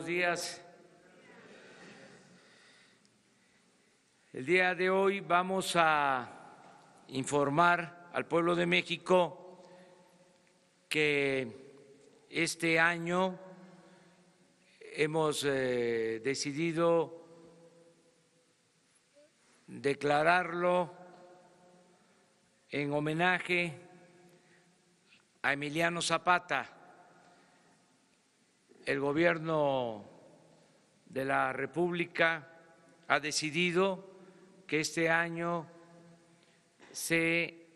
días. El día de hoy vamos a informar al pueblo de México que este año hemos decidido declararlo en homenaje a Emiliano Zapata. El gobierno de la República ha decidido que este año se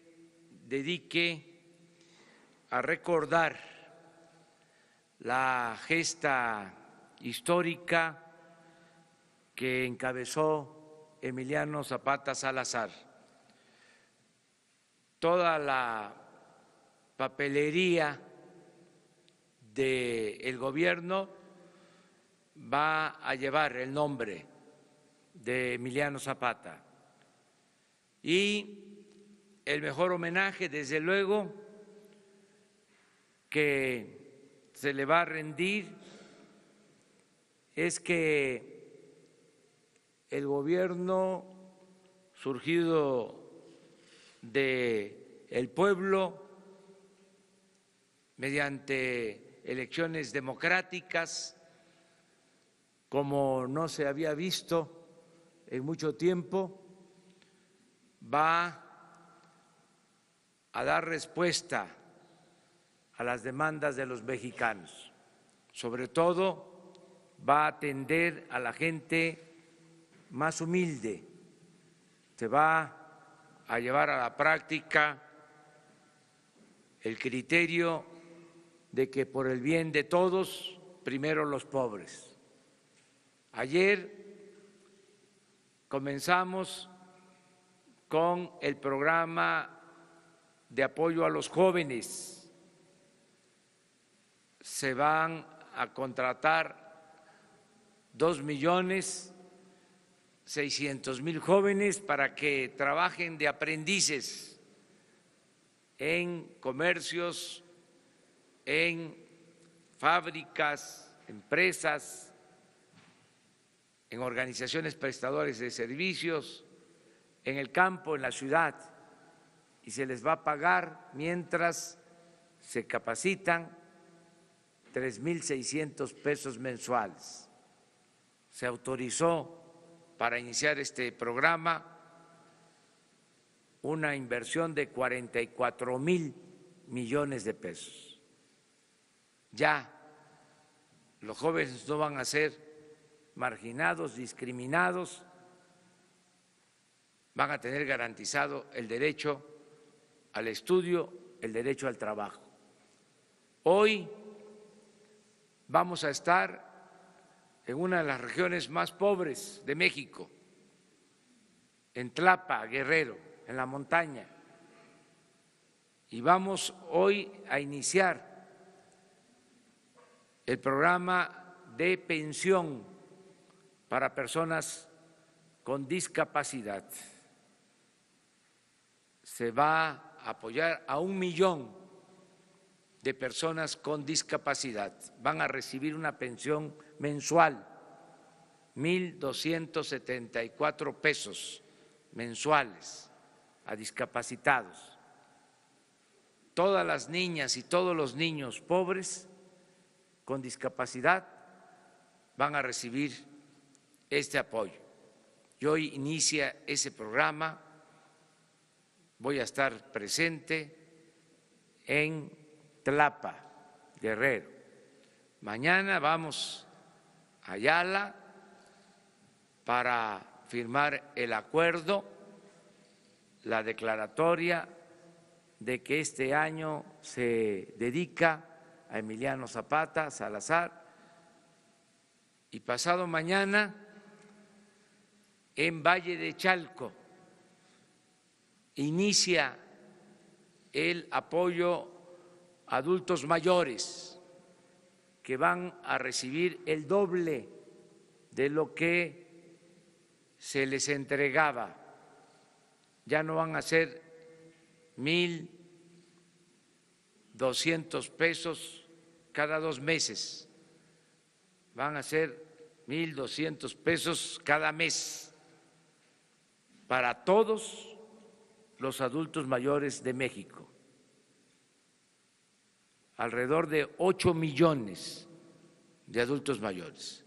dedique a recordar la gesta histórica que encabezó Emiliano Zapata Salazar. Toda la papelería del gobierno va a llevar el nombre de Emiliano Zapata y el mejor homenaje, desde luego, que se le va a rendir es que el gobierno surgido del pueblo mediante elecciones democráticas, como no se había visto en mucho tiempo, va a dar respuesta a las demandas de los mexicanos. Sobre todo, va a atender a la gente más humilde. Se va a llevar a la práctica el criterio de que por el bien de todos, primero los pobres. Ayer comenzamos con el programa de apoyo a los jóvenes. Se van a contratar 2.600.000 jóvenes para que trabajen de aprendices en comercios, en fábricas, empresas, en organizaciones prestadoras de servicios, en el campo, en la ciudad, y se les va a pagar mientras se capacitan 3.600 pesos mensuales. Se autorizó para iniciar este programa una inversión de 44.000 millones de pesos. Ya los jóvenes no van a ser marginados, discriminados, van a tener garantizado el derecho al estudio, el derecho al trabajo. Hoy vamos a estar en una de las regiones más pobres de México, en Tlapa, Guerrero, en la montaña, y vamos hoy a iniciar el programa de pensión para personas con discapacidad. Se va a apoyar a 1 millón de personas con discapacidad. Van a recibir una pensión mensual, 1.274 pesos mensuales a discapacitados. Todas las niñas y todos los niños pobres con discapacidad van a recibir este apoyo. Y hoy inicia ese programa. Voy a estar presente en Tlapa, Guerrero. Mañana vamos a Ayala para firmar el acuerdo, la declaratoria de que este año se dedica a Emiliano Zapata Salazar, y pasado mañana en Valle de Chalco inicia el apoyo a adultos mayores que van a recibir el doble de lo que se les entregaba. Ya no van a ser 1.200 pesos cada 2 meses, van a ser 1,200 pesos cada mes para todos los adultos mayores de México. Alrededor de 8 millones de adultos mayores.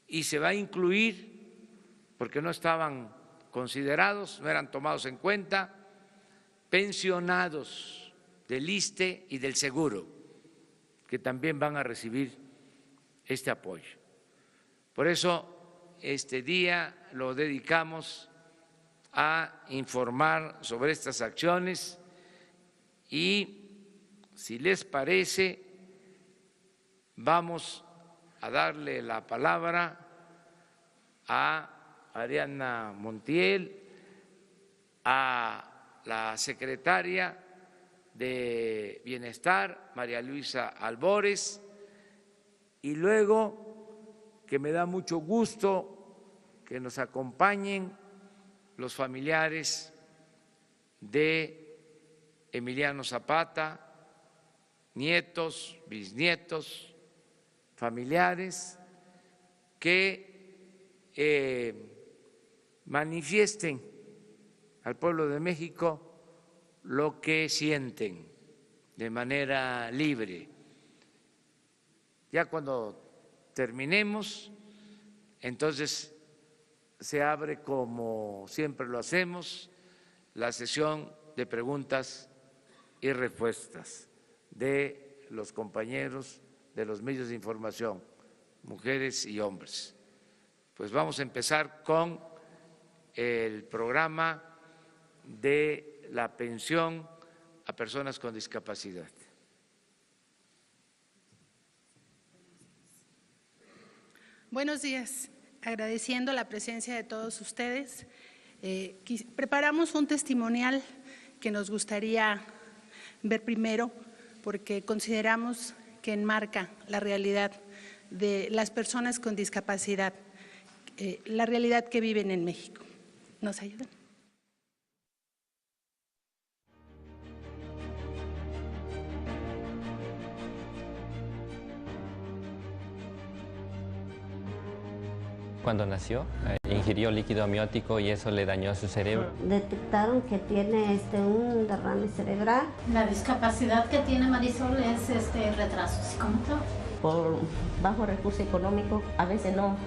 Y se va a incluir, porque no estaban considerados, no eran tomados en cuenta, pensionados del ISSSTE y del Seguro, que también van a recibir este apoyo. Por eso este día lo dedicamos a informar sobre estas acciones y, si les parece, vamos a darle la palabra a Ariadna Montiel, a la secretaria de Bienestar, María Luisa Albores, y luego, que me da mucho gusto que nos acompañen los familiares de Emiliano Zapata, nietos, bisnietos, familiares, que manifiesten al pueblo de México lo que sienten de manera libre. Ya cuando terminemos, entonces se abre, como siempre lo hacemos, la sesión de preguntas y respuestas de los compañeros de los medios de información, mujeres y hombres. Pues vamos a empezar con el programa de la pensión a personas con discapacidad. Buenos días. Agradeciendo la presencia de todos ustedes, preparamos un testimonial que nos gustaría ver primero, porque consideramos que enmarca la realidad de las personas con discapacidad, la realidad que viven en México. ¿Nos ayudan? Cuando nació, ingirió líquido amniótico y eso le dañó su cerebro. Detectaron que tiene un derrame cerebral. La discapacidad que tiene Marisol es retraso psicomotor. Por bajo recurso económico, a veces no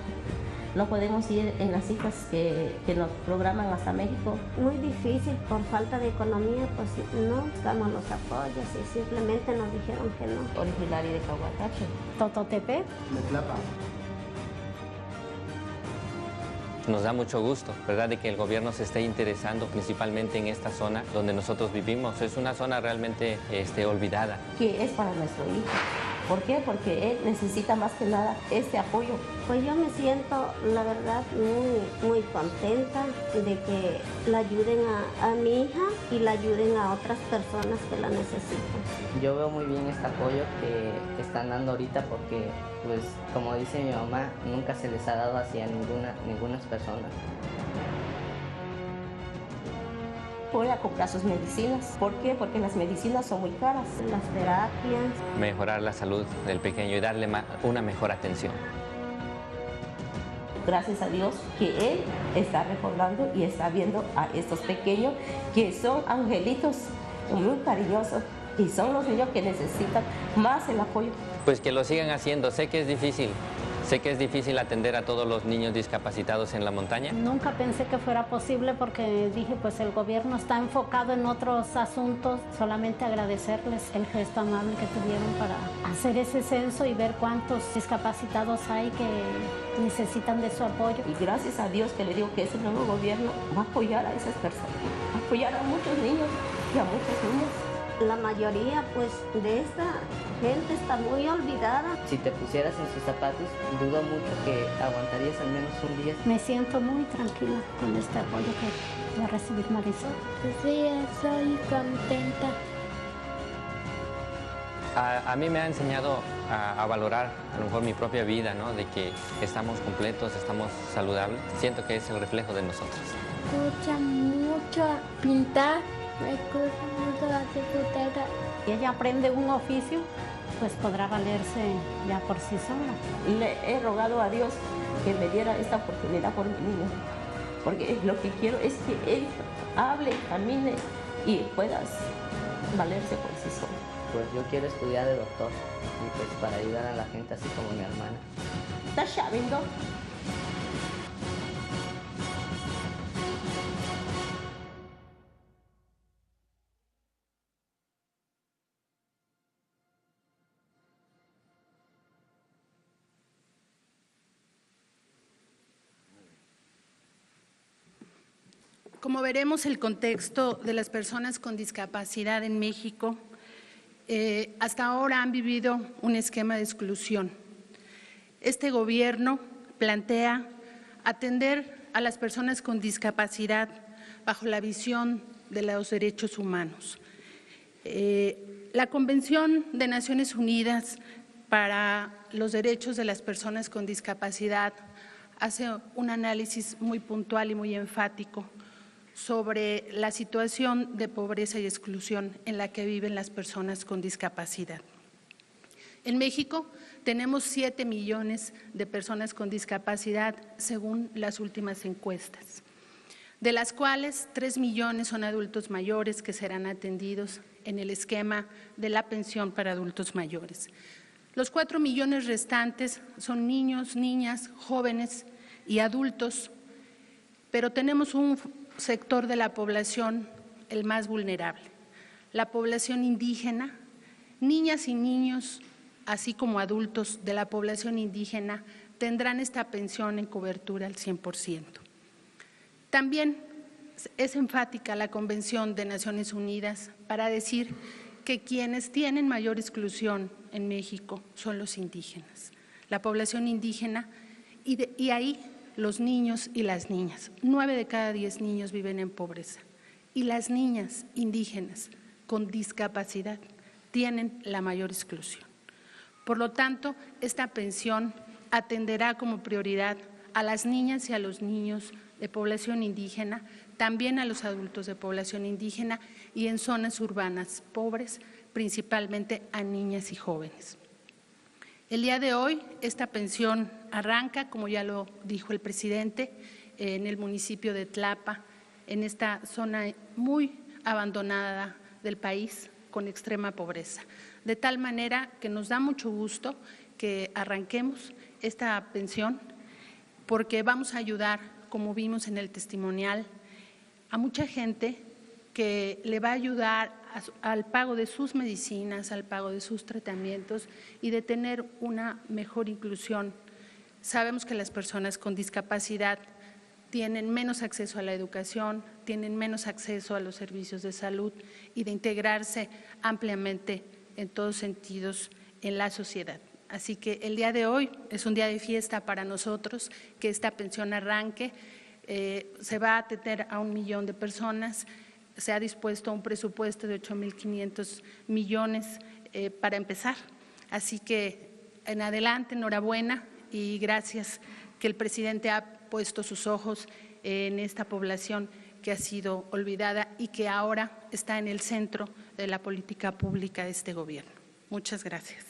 podemos ir en las citas que nos programan hasta México. Muy difícil, por falta de economía, pues no buscamos los apoyos y simplemente nos dijeron que no. Originario de Cahuatacho. Tototepe. Metlapa. Nos da mucho gusto, ¿verdad?, de que el gobierno se esté interesando principalmente en esta zona donde nosotros vivimos. Es una zona realmente olvidada. Que es para nuestro hijo. ¿Por qué? Porque él necesita más que nada este apoyo. Pues yo me siento, la verdad, muy contenta de que la ayuden a mi hija y la ayuden a otras personas que la necesitan. Yo veo muy bien este apoyo que están dando ahorita porque, pues, como dice mi mamá, nunca se les ha dado hacia ninguna persona. Voy a comprar sus medicinas. ¿Por qué? Porque las medicinas son muy caras. Las terapias. Mejorar la salud del pequeño y darle una mejor atención. Gracias a Dios que Él está recordando y está viendo a estos pequeños que son angelitos muy cariñosos y son los niños que necesitan más el apoyo. Pues que lo sigan haciendo. Sé que es difícil atender a todos los niños discapacitados en la montaña. Nunca pensé que fuera posible porque dije, pues el gobierno está enfocado en otros asuntos. Solamente agradecerles el gesto amable que tuvieron para hacer ese censo y ver cuántos discapacitados hay que necesitan de su apoyo. Y gracias a Dios que le digo que ese nuevo gobierno va a apoyar a esas personas, va a apoyar a muchos niños y a muchas niñas. La mayoría, pues, de esta gente está muy olvidada. Si te pusieras en sus zapatos, dudo mucho que aguantarías al menos un día. Me siento muy tranquila con este apoyo que va a recibir Marisol. Sí, estoy contenta. A mí me ha enseñado a valorar a lo mejor mi propia vida, ¿no? De que estamos completos, estamos saludables. Siento que es el reflejo de nosotros. Me gusta mucho pintar. Me gusta mucho la secretaria. Y ella aprende un oficio pues podrá valerse ya por sí sola. Le he rogado a Dios que me diera esta oportunidad por mi niño, porque lo que quiero es que él hable, camine y puedas valerse por sí solo. Pues yo quiero estudiar de doctor y pues para ayudar a la gente así como mi hermana. ¿Estás sabiendo? Como veremos, el contexto de las personas con discapacidad en México hasta ahora han vivido un esquema de exclusión. Este gobierno plantea atender a las personas con discapacidad bajo la visión de los derechos humanos. La Convención de Naciones Unidas para los Derechos de las Personas con Discapacidad hace un análisis muy puntual y muy enfático sobre la situación de pobreza y exclusión en la que viven las personas con discapacidad. En México tenemos 7 millones de personas con discapacidad según las últimas encuestas, de las cuales 3 millones son adultos mayores que serán atendidos en el esquema de la pensión para adultos mayores. Los 4 millones restantes son niños, niñas, jóvenes y adultos, pero tenemos un sector de la población el más vulnerable, la población indígena. Niñas y niños, así como adultos de la población indígena, tendrán esta pensión en cobertura al 100%. También es enfática la Convención de Naciones Unidas para decir que quienes tienen mayor exclusión en México son los indígenas, la población indígena, y ahí los niños y las niñas. 9 de cada 10 niños viven en pobreza y las niñas indígenas con discapacidad tienen la mayor exclusión. Por lo tanto, esta pensión atenderá como prioridad a las niñas y a los niños de población indígena, también a los adultos de población indígena y en zonas urbanas pobres, principalmente a niñas y jóvenes. El día de hoy esta pensión arranca, como ya lo dijo el presidente, en el municipio de Tlapa, en esta zona muy abandonada del país con extrema pobreza. De tal manera que nos da mucho gusto que arranquemos esta pensión porque vamos a ayudar, como vimos en el testimonial, a mucha gente que le va a ayudar al pago de sus medicinas, al pago de sus tratamientos y de tener una mejor inclusión. Sabemos que las personas con discapacidad tienen menos acceso a la educación, tienen menos acceso a los servicios de salud y de integrarse ampliamente en todos sentidos en la sociedad. Así que el día de hoy es un día de fiesta para nosotros, que esta pensión arranque. Se va a atender a 1 millón de personas. Se ha dispuesto un presupuesto de 8.500 millones para empezar. Así que en adelante, enhorabuena y gracias que el presidente ha puesto sus ojos en esta población que ha sido olvidada y que ahora está en el centro de la política pública de este gobierno. Muchas gracias.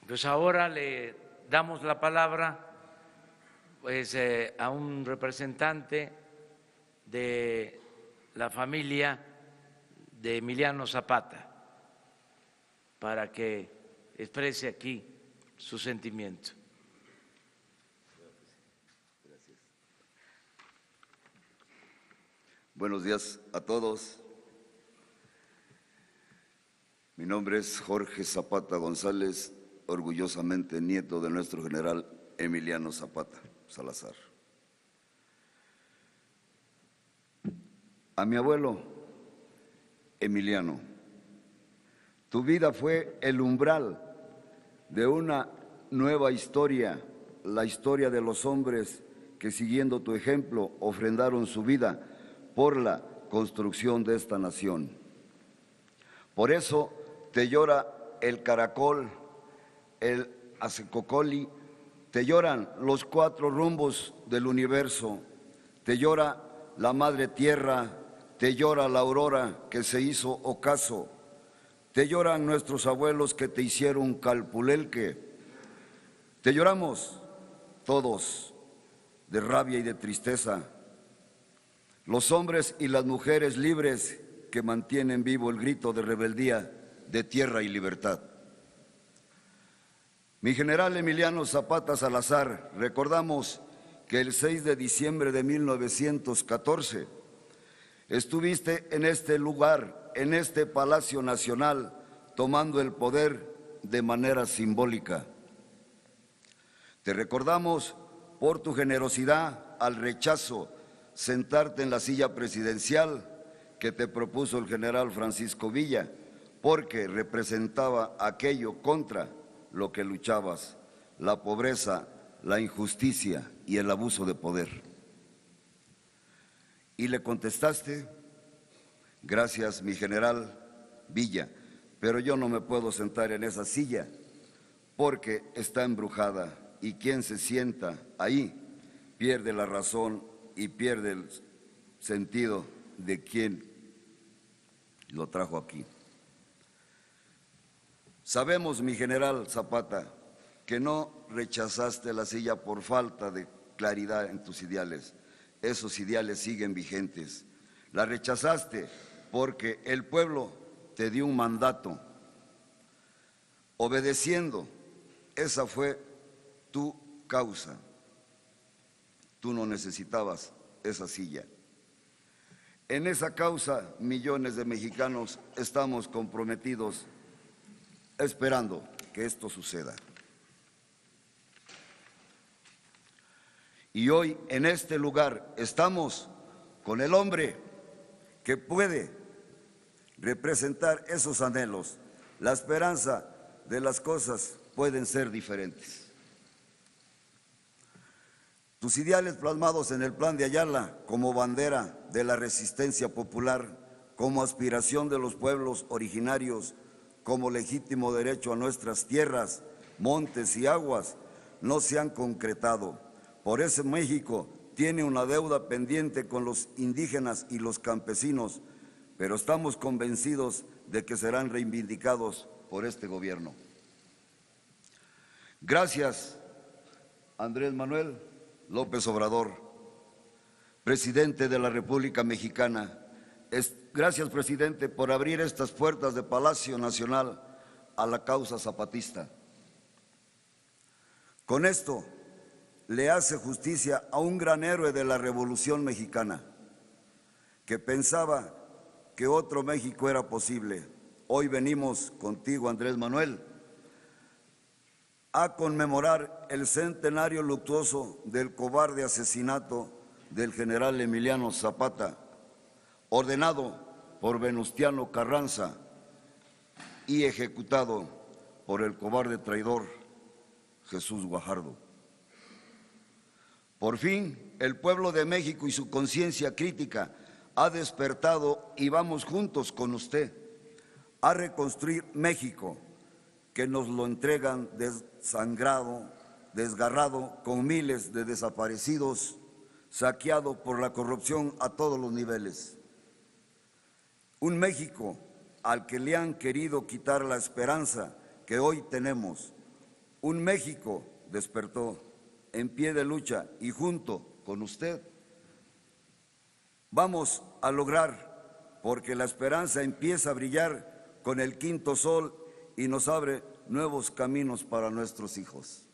Pues ahora le damos la palabra a un representante de la familia de Emiliano Zapata para que exprese aquí su sentimiento. Buenos días a todos. Mi nombre es Jorge Zapata González, orgullosamente nieto de nuestro general Emiliano Zapata Salazar. A mi abuelo Emiliano, tu vida fue el umbral de una nueva historia, la historia de los hombres que siguiendo tu ejemplo ofrendaron su vida por la construcción de esta nación. Por eso te llora el caracol, el acecocoli, te lloran los 4 rumbos del universo, te llora la madre tierra, te llora la aurora que se hizo ocaso, Te lloran nuestros abuelos que te hicieron calpulelque. Te lloramos todos de rabia y de tristeza. Los hombres y las mujeres libres que mantienen vivo el grito de rebeldía de tierra y libertad. Mi general Emiliano Zapata Salazar, recordamos que el 6 de diciembre de 1914 estuviste en este lugar, en este Palacio Nacional, tomando el poder de manera simbólica. Te recordamos por tu generosidad al rechazo, sentarte en la silla presidencial que te propuso el general Francisco Villa, porque representaba aquello contra lo que luchabas, la pobreza, la injusticia y el abuso de poder. Y le contestaste, gracias mi general Villa, pero yo no me puedo sentar en esa silla porque está embrujada y quien se sienta ahí pierde la razón y pierde el sentido de quien lo trajo aquí. Sabemos, mi general Zapata, que no rechazaste la silla por falta de claridad en tus ideales. Esos ideales siguen vigentes. La rechazaste porque el pueblo te dio un mandato. Obedeciendo, esa fue tu causa. Tú no necesitabas esa silla. En esa causa, millones de mexicanos estamos comprometidos esperando que esto suceda. Y hoy en este lugar estamos con el hombre que puede representar esos anhelos. La esperanza de las cosas pueden ser diferentes. Tus ideales plasmados en el Plan de Ayala como bandera de la resistencia popular, como aspiración de los pueblos originarios, como legítimo derecho a nuestras tierras, montes y aguas, no se han concretado. Por eso México tiene una deuda pendiente con los indígenas y los campesinos, pero estamos convencidos de que serán reivindicados por este gobierno. Gracias, Andrés Manuel López Obrador, presidente de la República Mexicana. Gracias, presidente, por abrir estas puertas de Palacio Nacional a la causa zapatista. Con esto le hace justicia a un gran héroe de la Revolución Mexicana, que pensaba que otro México era posible. Hoy venimos contigo, Andrés Manuel, a conmemorar el centenario luctuoso del cobarde asesinato del general Emiliano Zapata, ordenado por Venustiano Carranza y ejecutado por el cobarde traidor Jesús Guajardo. Por fin, el pueblo de México y su conciencia crítica ha despertado y vamos juntos con usted a reconstruir México, que nos lo entregan desangrado, desgarrado, con miles de desaparecidos, saqueado por la corrupción a todos los niveles. Un México al que le han querido quitar la esperanza que hoy tenemos. Un México despertó en pie de lucha y junto con usted vamos a lograr, porque la esperanza empieza a brillar con el quinto sol y nos abre nuevos caminos para nuestros hijos.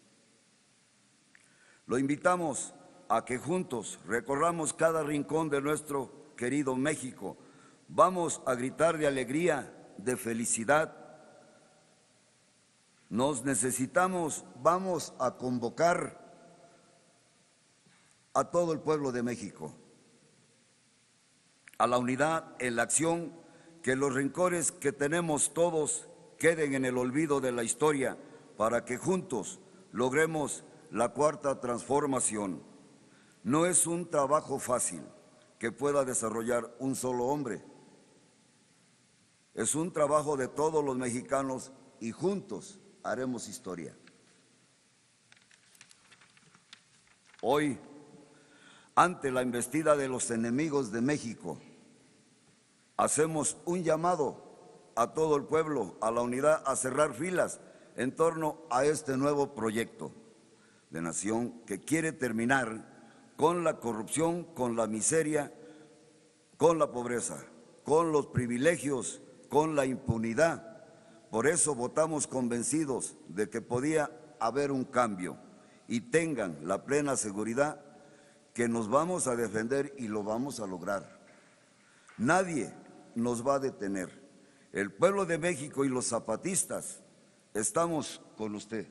Lo invitamos a que juntos recorramos cada rincón de nuestro querido México. Vamos a gritar de alegría, de felicidad. Nos necesitamos, vamos a convocar a todo el pueblo de México a la unidad en la acción, que los rencores que tenemos todos queden en el olvido de la historia, para que juntos logremos la cuarta transformación. No es un trabajo fácil que pueda desarrollar un solo hombre. Es un trabajo de todos los mexicanos y juntos haremos historia. Hoy, ante la embestida de los enemigos de México, hacemos un llamado a todo el pueblo, a la unidad, a cerrar filas en torno a este nuevo proyecto de nación que quiere terminar con la corrupción, con la miseria, con la pobreza, con los privilegios, con la impunidad. Por eso votamos convencidos de que podía haber un cambio y tengan la plena seguridad que nos vamos a defender y lo vamos a lograr. Nadie nos va a detener. El pueblo de México y los zapatistas estamos con usted.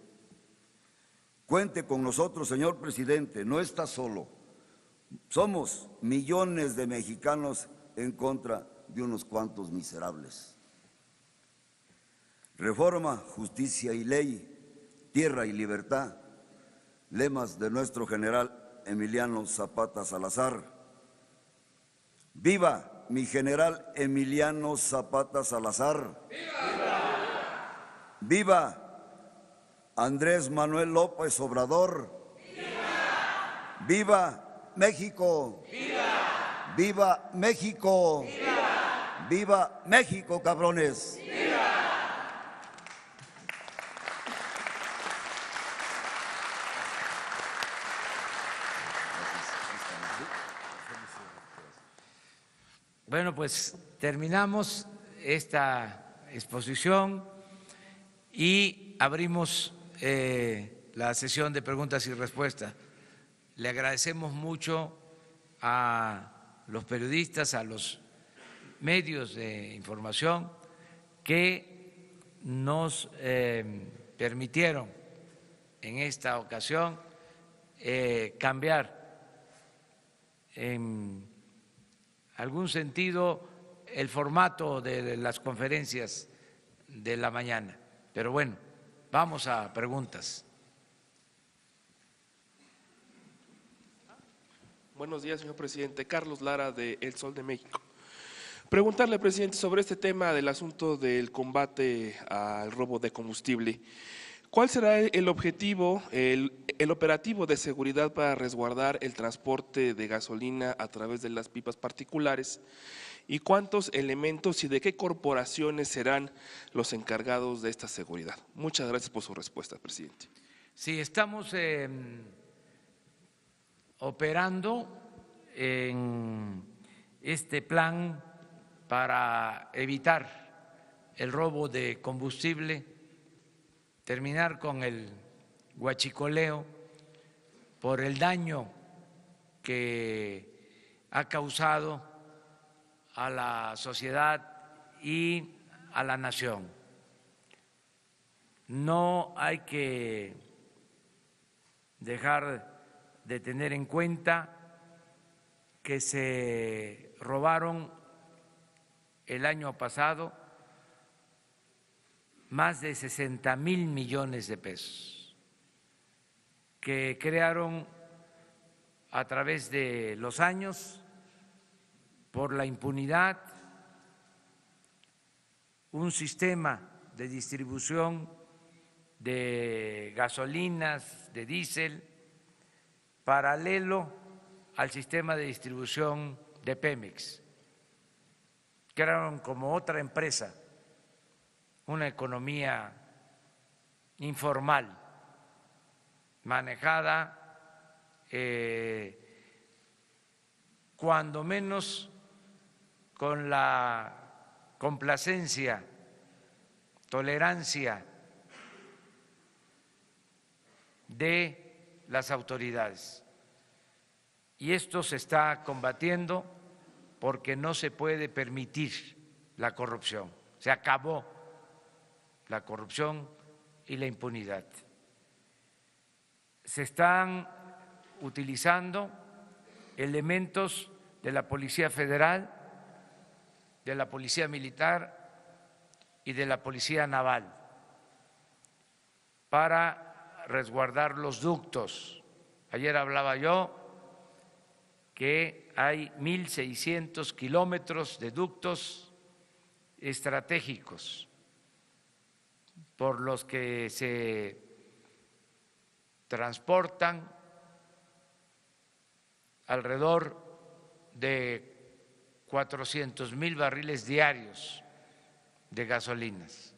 Cuente con nosotros, señor presidente, no está solo. Somos millones de mexicanos en contra de unos cuantos miserables. Reforma, justicia y ley, tierra y libertad, lemas de nuestro general Emiliano Zapata Salazar. ¡Viva mi general Emiliano Zapata Salazar! ¡Viva! ¡Viva Andrés Manuel López Obrador! ¡Viva! ¡Viva México! ¡Viva! ¡Viva México! ¡Viva! ¡Viva México, cabrones! Bueno, pues terminamos esta exposición y abrimos la sesión de preguntas y respuestas. Le agradecemos mucho a los periodistas, a los medios de información que nos permitieron en esta ocasión cambiar en algún sentido el formato de las conferencias de la mañana. Pero bueno, vamos a preguntas. Buenos días, señor presidente. Carlos Lara, de El Sol de México. Preguntarle, presidente, sobre este tema del asunto del combate al robo de combustible. ¿Cuál será el objetivo, el operativo de seguridad para resguardar el transporte de gasolina a través de las pipas particulares? ¿Y cuántos elementos y de qué corporaciones serán los encargados de esta seguridad? Muchas gracias por su respuesta, presidente. Sí, estamos operando en este plan para evitar el robo de combustible, terminar con el huachicoleo por el daño que ha causado a la sociedad y a la nación. No hay que dejar de tener en cuenta que se robaron el año pasado más de 60,000 millones de pesos, que crearon a través de los años, por la impunidad, un sistema de distribución de gasolinas, de diésel, paralelo al sistema de distribución de Pemex. Crearon como otra empresa, una economía informal, manejada cuando menos con la complacencia, tolerancia de las autoridades. Y esto se está combatiendo porque no se puede permitir la corrupción. Se acabó la corrupción y la impunidad. Se están utilizando elementos de la Policía Federal, de la Policía Militar y de la Policía Naval para resguardar los ductos. Ayer hablaba yo que hay 1,600 kilómetros de ductos estratégicos por los que se transportan alrededor de 400,000 barriles diarios de gasolinas.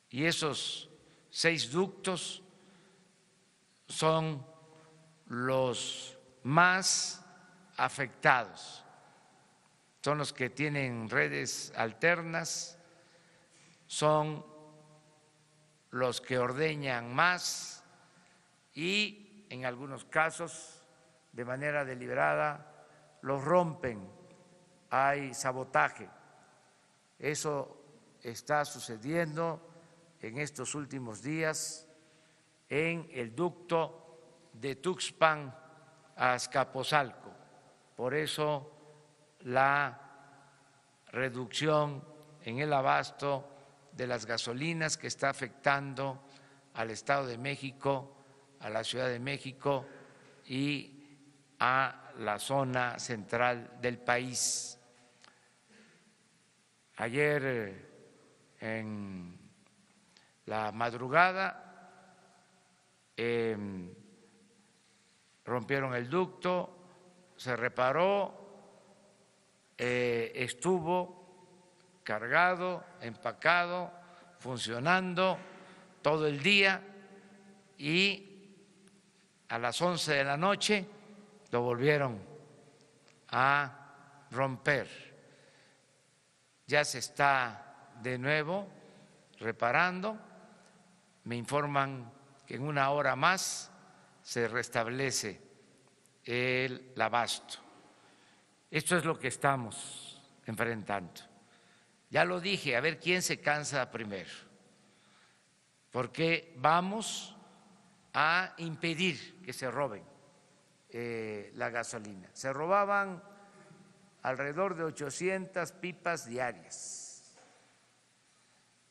Y esos 6 ductos son los más afectados, son los que tienen redes alternas, son los que ordeñan más y en algunos casos de manera deliberada los rompen, hay sabotaje. Eso está sucediendo en estos últimos días en el ducto de Tuxpan a Azcapotzalco. Por eso la reducción en el abasto de las gasolinas que está afectando al Estado de México, a la Ciudad de México y a la zona central del país. Ayer en la madrugada rompieron el ducto, se reparó, estuvo cargado, empacado, funcionando todo el día y a las 11 de la noche lo volvieron a romper. Ya se está de nuevo reparando, me informan que en una hora más se restablece el abasto. Esto es lo que estamos enfrentando. Ya lo dije, a ver quién se cansa primero, porque vamos a impedir que se roben la gasolina. Se robaban alrededor de 800 pipas diarias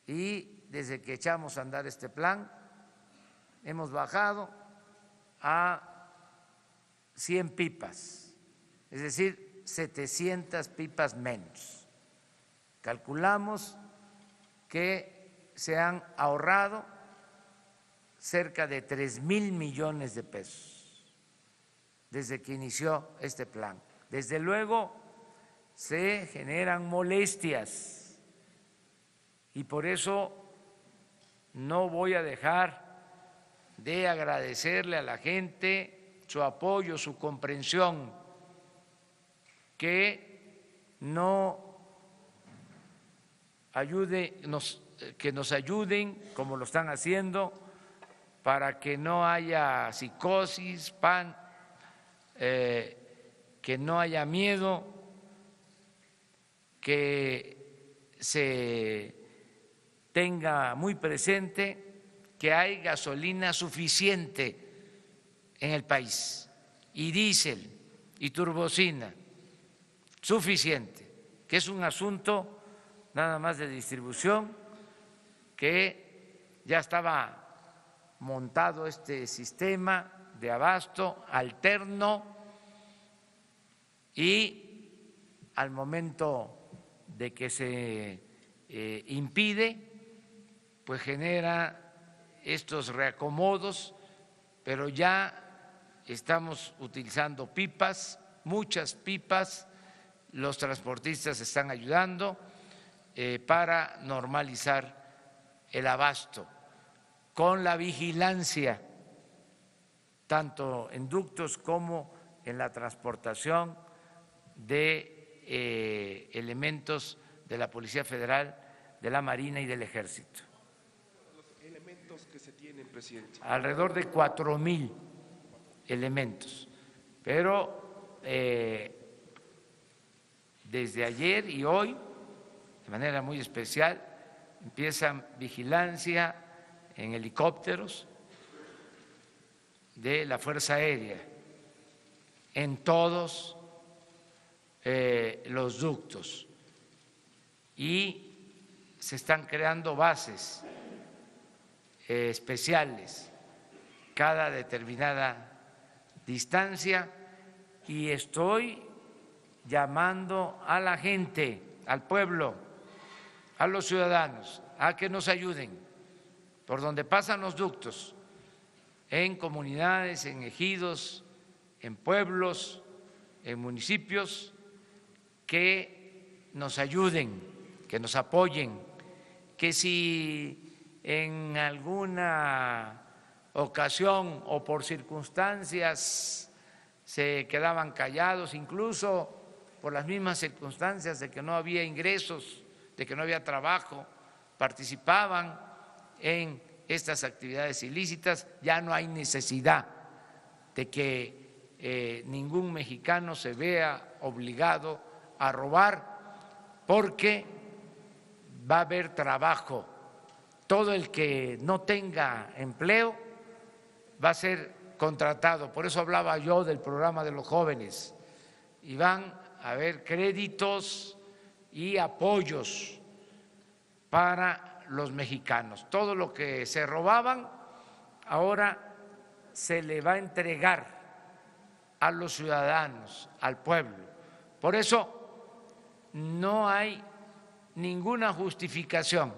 y desde que echamos a andar este plan hemos bajado a 100 pipas, es decir, 700 pipas menos. Calculamos que se han ahorrado cerca de 3,000 millones de pesos desde que inició este plan. Desde luego se generan molestias y por eso no voy a dejar de agradecerle a la gente su apoyo, su comprensión, que nos ayuden como lo están haciendo para que no haya psicosis, que no haya miedo, que se tenga muy presente que hay gasolina suficiente en el país y diésel y turbocina suficiente, que es un asunto nada más de distribución, que ya estaba montado este sistema de abasto alterno y al momento de que se impide, pues genera estos reacomodos, pero ya estamos utilizando pipas, muchas pipas, los transportistas están ayudando para normalizar el abasto con la vigilancia, tanto en ductos como en la transportación de elementos de la Policía Federal, de la Marina y del Ejército. Los elementos que se tienen, presidente. Alrededor de 4,000 elementos, pero desde ayer y hoy, de manera muy especial, empiezan vigilancia en helicópteros de la Fuerza Aérea en todos los ductos y se están creando bases especiales cada determinada distancia y estoy llamando a la gente, al pueblo, a los ciudadanos, a que nos ayuden por donde pasan los ductos, en comunidades, en ejidos, en pueblos, en municipios, que nos ayuden que nos apoyen, que si en alguna ocasión o por circunstancias se quedaban callados, incluso por las mismas circunstancias de que no había ingresos, de que no había trabajo, participaban en estas actividades ilícitas, ya no hay necesidad de que ningún mexicano se vea obligado a robar, porque va a haber trabajo. Todo el que no tenga empleo va a ser contratado. Por eso hablaba yo del programa de los jóvenes. Y van a haber créditos y apoyos para los mexicanos. Todo lo que se robaban ahora se le va a entregar a los ciudadanos, al pueblo. Por eso no hay ninguna justificación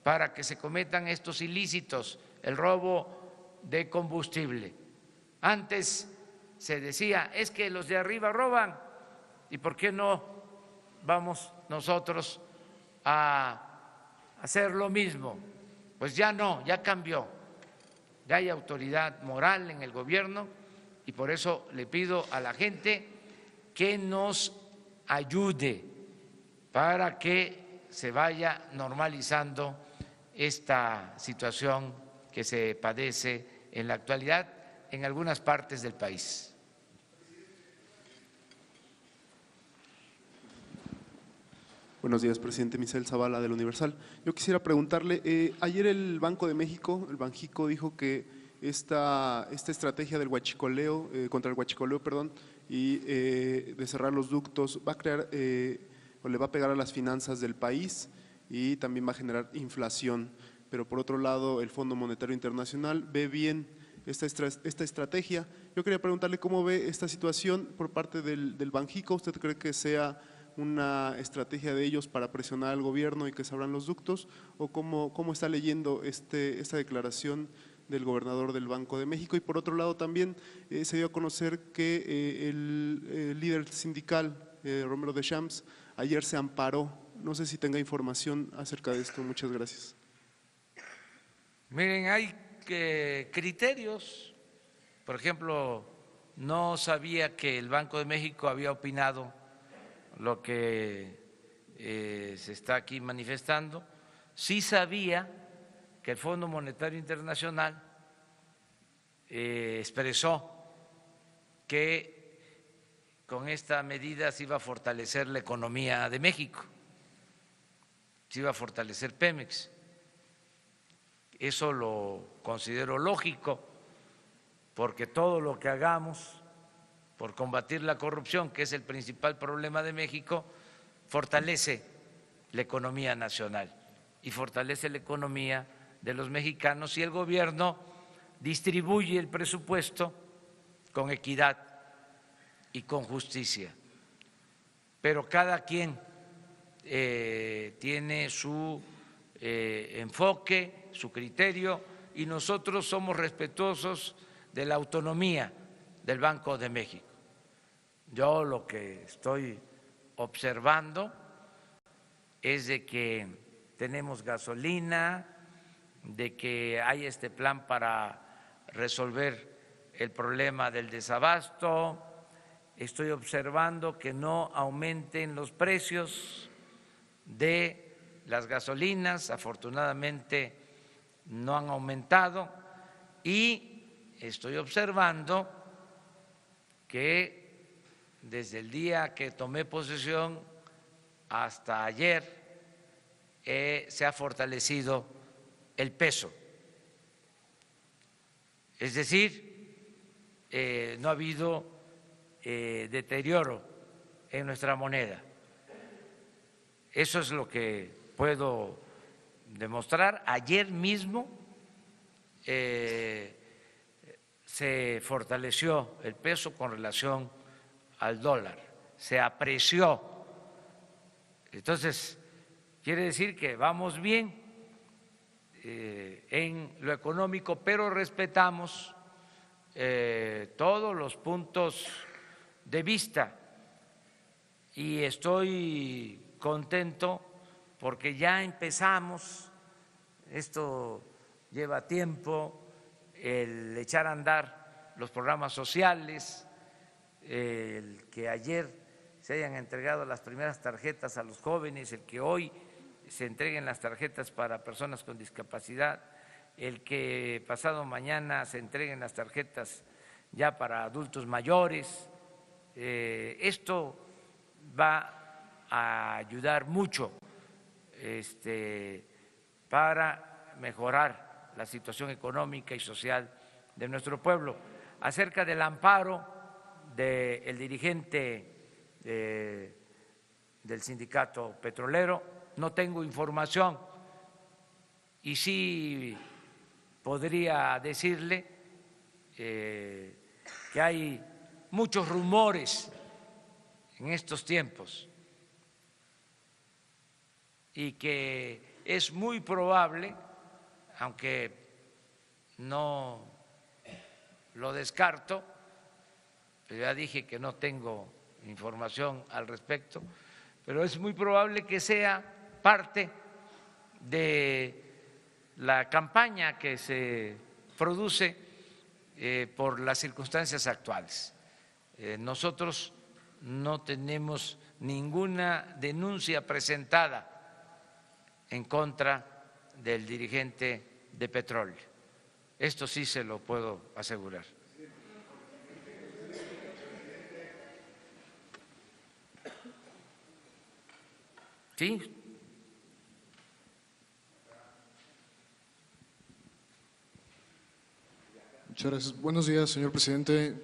para que se cometan estos ilícitos, el robo de combustible. Antes se decía, es que los de arriba roban, ¿y por qué no vamos nosotros a hacer lo mismo? Pues ya no, ya cambió, ya hay autoridad moral en el gobierno y por eso le pido a la gente que nos ayude para que se vaya normalizando esta situación que se padece en la actualidad en algunas partes del país. Buenos días, presidente. Misael Zavala, del Universal. Yo quisiera preguntarle, ayer el Banco de México, el Banjico, dijo que esta estrategia del huachicoleo, contra el huachicoleo, y de cerrar los ductos, va a crear o le va a pegar a las finanzas del país y también va a generar inflación. Pero por otro lado, el Fondo Monetario Internacional ve bien esta estrategia. Yo quería preguntarle cómo ve esta situación por parte del Banjico. ¿Usted cree que sea una estrategia de ellos para presionar al gobierno y que se abran los ductos? ¿O cómo está leyendo esta declaración del gobernador del Banco de México? Y por otro lado también se dio a conocer que el líder sindical, Romero Deschamps, ayer se amparó. No sé si tenga información acerca de esto. Muchas gracias. Miren, hay criterios. Por ejemplo, no sabía que el Banco de México había opinado lo que se está aquí manifestando. Sí sabía que el Fondo Monetario Internacional expresó que con esta medida se iba a fortalecer la economía de México, se iba a fortalecer Pemex. Eso lo considero lógico, porque todo lo que hagamos por combatir la corrupción, que es el principal problema de México, fortalece la economía nacional y fortalece la economía de los mexicanos, y el gobierno distribuye el presupuesto con equidad y con justicia. Pero cada quien tiene su enfoque, su criterio, y nosotros somos respetuosos de la autonomía del Banco de México. Yo lo que estoy observando es de que tenemos gasolina, de que hay este plan para resolver el problema del desabasto. Estoy observando que no aumenten los precios de las gasolinas, afortunadamente no han aumentado, y estoy observando que desde el día que tomé posesión hasta ayer se ha fortalecido el peso. Es decir, no ha habido deterioro en nuestra moneda. Eso es lo que puedo demostrar. Ayer mismo se fortaleció el peso con relación al dólar, se apreció. Entonces, quiere decir que vamos bien en lo económico, pero respetamos todos los puntos de vista, y estoy contento porque ya empezamos, esto lleva tiempo, el echar a andar los programas sociales, el que ayer se hayan entregado las primeras tarjetas a los jóvenes, el que hoy se entreguen las tarjetas para personas con discapacidad, el que pasado mañana se entreguen las tarjetas ya para adultos mayores. Esto va a ayudar mucho para mejorar la situación económica y social de nuestro pueblo. Acerca del amparo del dirigente del sindicato petrolero, no tengo información y sí podría decirle que hay muchos rumores en estos tiempos y que es muy probable, aunque no lo descarto, pero ya dije que no tengo información al respecto, pero es muy probable que sea parte de la campaña que se produce por las circunstancias actuales. Nosotros no tenemos ninguna denuncia presentada en contra del dirigente de petróleo. Esto sí se lo puedo asegurar. ¿Sí? Muchas gracias. Buenos días, señor presidente,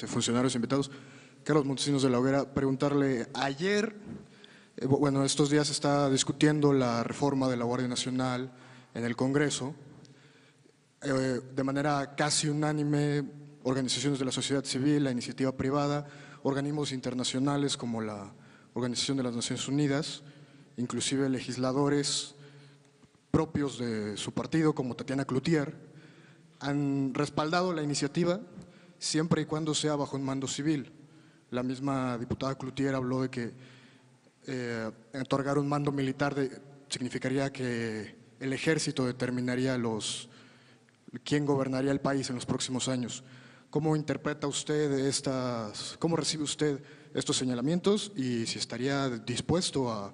funcionarios invitados. Carlos Montesinos de la Hoguera, preguntarle, ayer, bueno, estos días se está discutiendo la reforma de la Guardia Nacional en el Congreso. De manera casi unánime, organizaciones de la sociedad civil, la iniciativa privada, organismos internacionales como la Organización de las Naciones Unidas, inclusive legisladores propios de su partido como Tatiana Cloutier, han respaldado la iniciativa siempre y cuando sea bajo un mando civil. La misma diputada Cloutier habló de que otorgar un mando militar significaría que el ejército determinaría quién gobernaría el país en los próximos años. ¿Cómo interpreta usted cómo recibe usted estos señalamientos y si estaría dispuesto a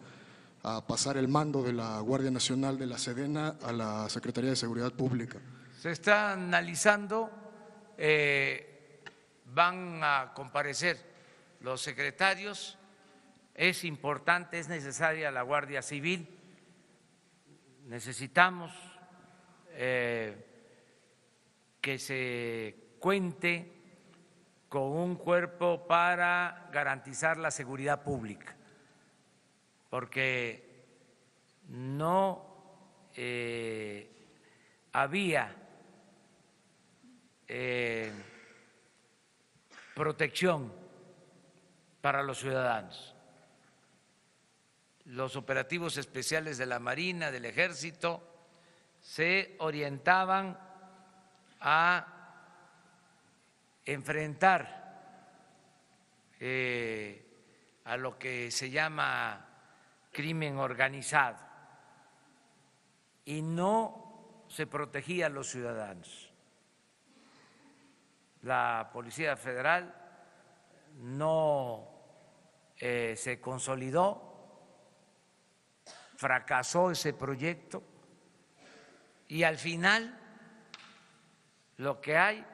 pasar el mando de la Guardia Nacional de la Sedena a la Secretaría de Seguridad Pública? Se está analizando, van a comparecer los secretarios, es importante, es necesaria la Guardia Civil, necesitamos que se cuente con un cuerpo para garantizar la seguridad pública, porque no había protección para los ciudadanos. Los operativos especiales de la Marina, del Ejército, se orientaban a enfrentar a lo que se llama crimen organizado y no se protegía a los ciudadanos. La Policía Federal no se consolidó, fracasó ese proyecto y al final lo que hay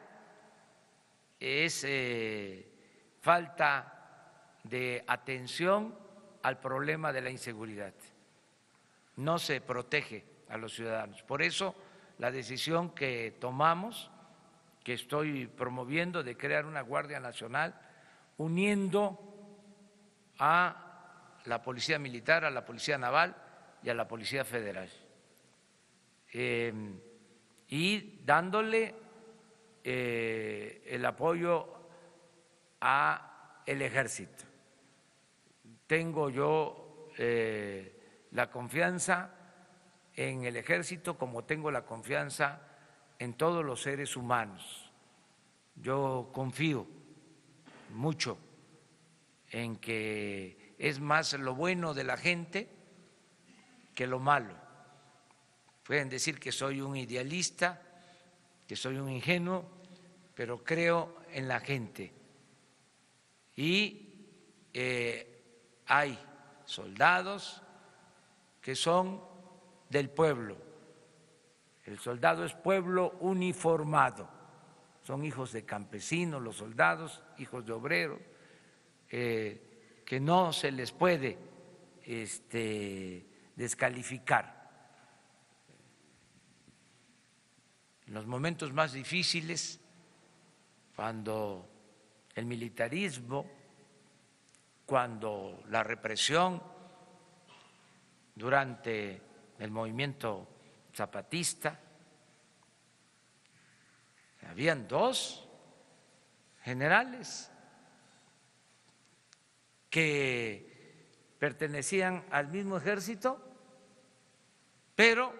es falta de atención al problema de la inseguridad. No se protege a los ciudadanos. Por eso la decisión que tomamos, que estoy promoviendo, de crear una Guardia Nacional uniendo a la Policía Militar, a la Policía Naval y a la Policía Federal, y dándole el apoyo a el Ejército. Tengo yo la confianza en el Ejército como tengo la confianza en todos los seres humanos. Yo confío mucho en que es más lo bueno de la gente que lo malo. Pueden decir que soy un idealista, que soy un ingenuo, pero creo en la gente. Y hay soldados que son del pueblo. El soldado es pueblo uniformado. Son hijos de campesinos, los soldados, hijos de obreros, que no se les puede descalificar. En los momentos más difíciles, cuando el militarismo, cuando la represión durante el movimiento zapatista, habían 2 generales que pertenecían al mismo ejército, pero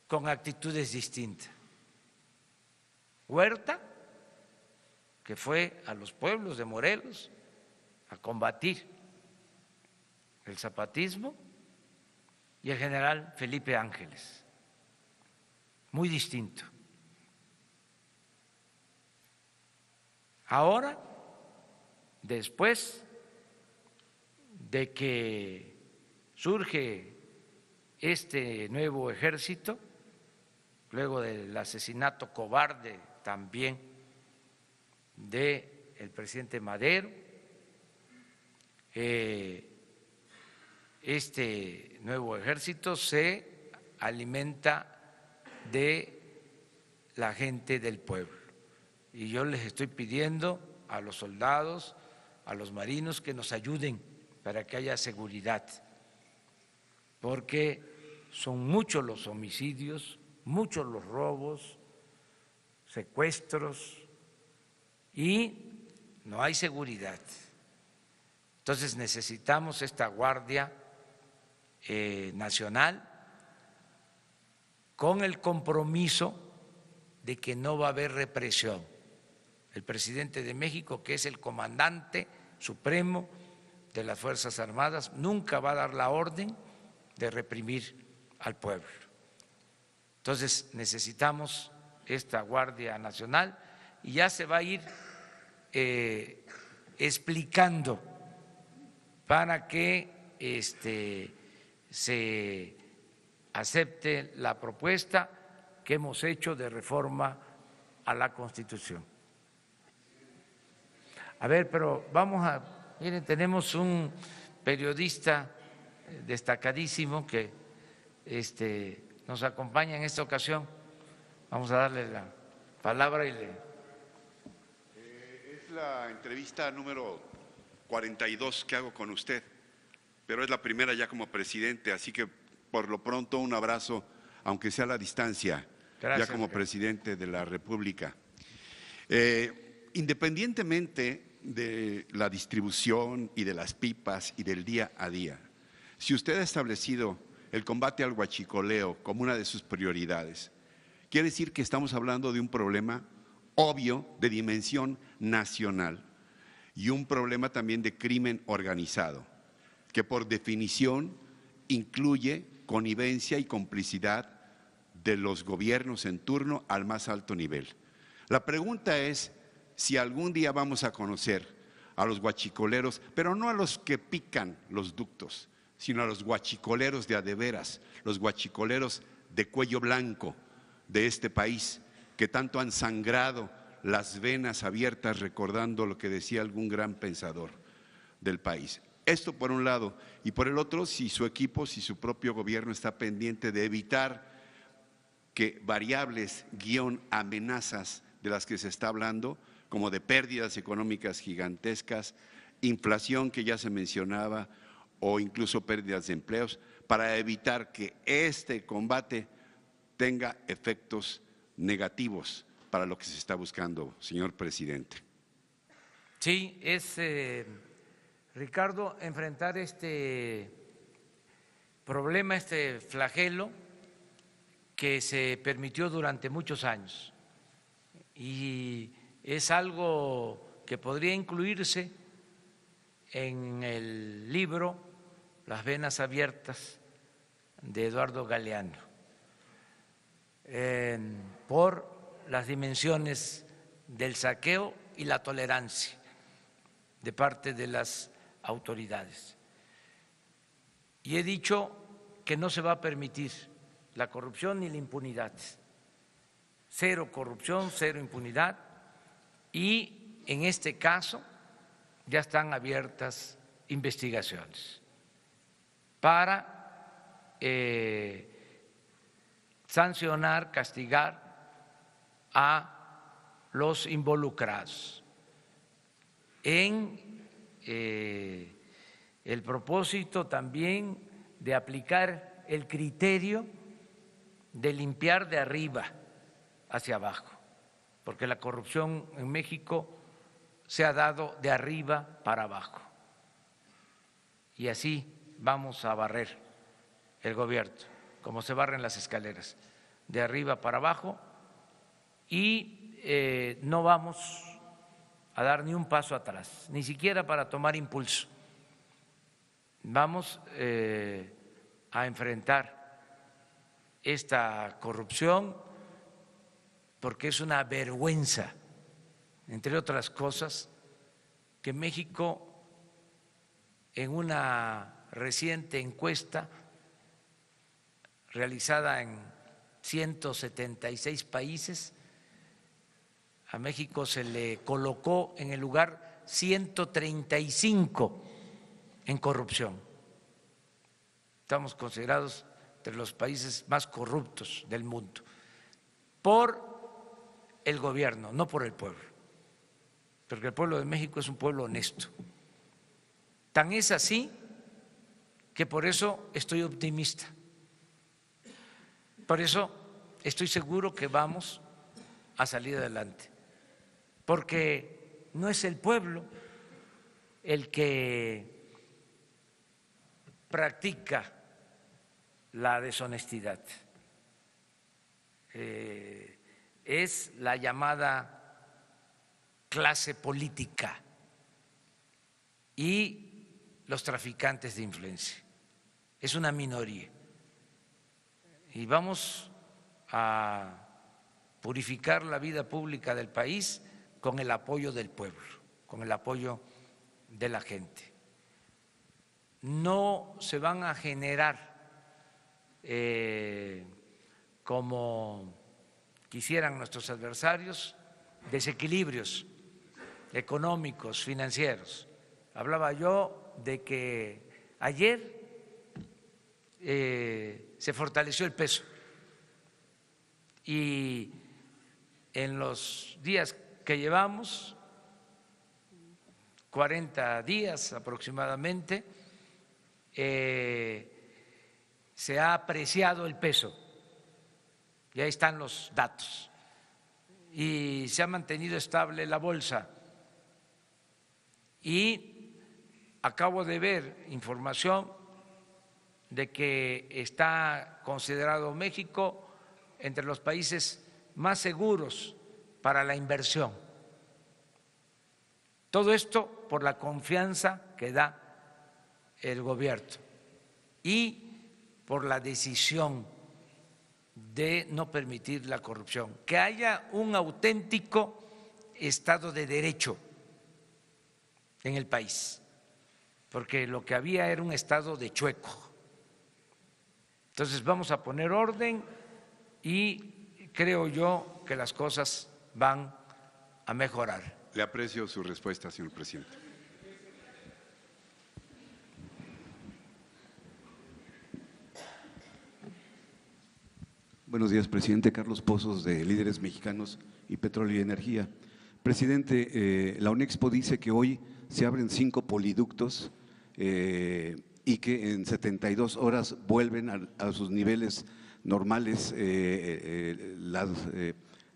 con actitudes distintas. Huerta, que fue a los pueblos de Morelos a combatir el zapatismo, y el general Felipe Ángeles, muy distinto. Ahora, después de que surge este nuevo ejército, luego del asesinato cobarde también del presidente Madero, este nuevo ejército se alimenta de la gente del pueblo. Y yo les estoy pidiendo a los soldados, a los marinos, que nos ayuden para que haya seguridad, porque son muchos los homicidios, muchos los robos, secuestros, y no hay seguridad. Entonces necesitamos esta Guardia Nacional con el compromiso de que no va a haber represión. El presidente de México, que es el comandante supremo de las Fuerzas Armadas, nunca va a dar la orden de reprimir al pueblo. Entonces necesitamos esta Guardia Nacional y ya se va a ir explicando para que se acepte la propuesta que hemos hecho de reforma a la Constitución. A ver, pero vamos a, miren, tenemos un periodista destacadísimo que nos acompaña en esta ocasión. Vamos a darle la palabra y le... Es la entrevista número 42 que hago con usted, pero es la primera ya como presidente, así que por lo pronto un abrazo, aunque sea a la distancia. Gracias, ya como presidente de la República. Independientemente de la distribución y de las pipas y del día a día, si usted ha establecido el combate al huachicoleo como una de sus prioridades, quiere decir que estamos hablando de un problema obvio de dimensión nacional y un problema también de crimen organizado, que por definición incluye connivencia y complicidad de los gobiernos en turno al más alto nivel. La pregunta es si algún día vamos a conocer a los huachicoleros, pero no a los que pican los ductos, sino a los huachicoleros de a de veras, los huachicoleros de cuello blanco de este país, que tanto han sangrado las venas abiertas recordando lo que decía algún gran pensador del país. Esto por un lado, y por el otro, si su equipo, si su propio gobierno está pendiente de evitar que variables amenazas de las que se está hablando, como de pérdidas económicas gigantescas, inflación que ya se mencionaba, o incluso pérdidas de empleos, para evitar que este combate tenga efectos negativos para lo que se está buscando, señor presidente. Sí, es, Ricardo, enfrentar este problema, este flagelo que se permitió durante muchos años, y es algo que podría incluirse en el libro Las venas abiertas de Eduardo Galeano, por las dimensiones del saqueo y la tolerancia de parte de las autoridades. Y he dicho que no se va a permitir la corrupción ni la impunidad. Cero corrupción, cero impunidad, y en este caso ya están abiertas investigaciones para sancionar, castigar a los involucrados en el propósito también de aplicar el criterio de limpiar de arriba hacia abajo, porque la corrupción en México se ha dado de arriba para abajo, y así vamos a barrer el gobierno, como se barren las escaleras, de arriba para abajo, y no vamos a dar ni un paso atrás, ni siquiera para tomar impulso. Vamos a enfrentar esta corrupción porque es una vergüenza, entre otras cosas, que México, en una reciente encuesta realizada en 176 países, a México se le colocó en el lugar 135 en corrupción. Estamos considerados entre los países más corruptos del mundo por el gobierno, no por el pueblo, porque el pueblo de México es un pueblo honesto. Tan es así que por eso estoy optimista, por eso estoy seguro que vamos a salir adelante, porque no es el pueblo el que practica la deshonestidad, es la llamada clase política y los traficantes de influencia. Es una minoría y vamos a purificar la vida pública del país con el apoyo del pueblo, con el apoyo de la gente. No se van a generar como quisieran nuestros adversarios desequilibrios económicos, financieros. Hablaba yo de que ayer se fortaleció el peso y en los días que llevamos, 40 días aproximadamente, se ha apreciado el peso, y ahí están los datos, y se ha mantenido estable la bolsa. Y acabo de ver información de que está considerado México entre los países más seguros para la inversión. Todo esto por la confianza que da el gobierno y por la decisión de no permitir la corrupción, que haya un auténtico Estado de Derecho en el país, porque lo que había era un estado de chueco. Entonces vamos a poner orden y creo yo que las cosas van a mejorar. Le aprecio su respuesta, señor presidente. Buenos días, presidente. Carlos Pozos, de Líderes Mexicanos y Petróleo y Energía. Presidente, la UNEXPO dice que hoy se abren 5 poliductos y que en 72 horas vuelven a sus niveles normales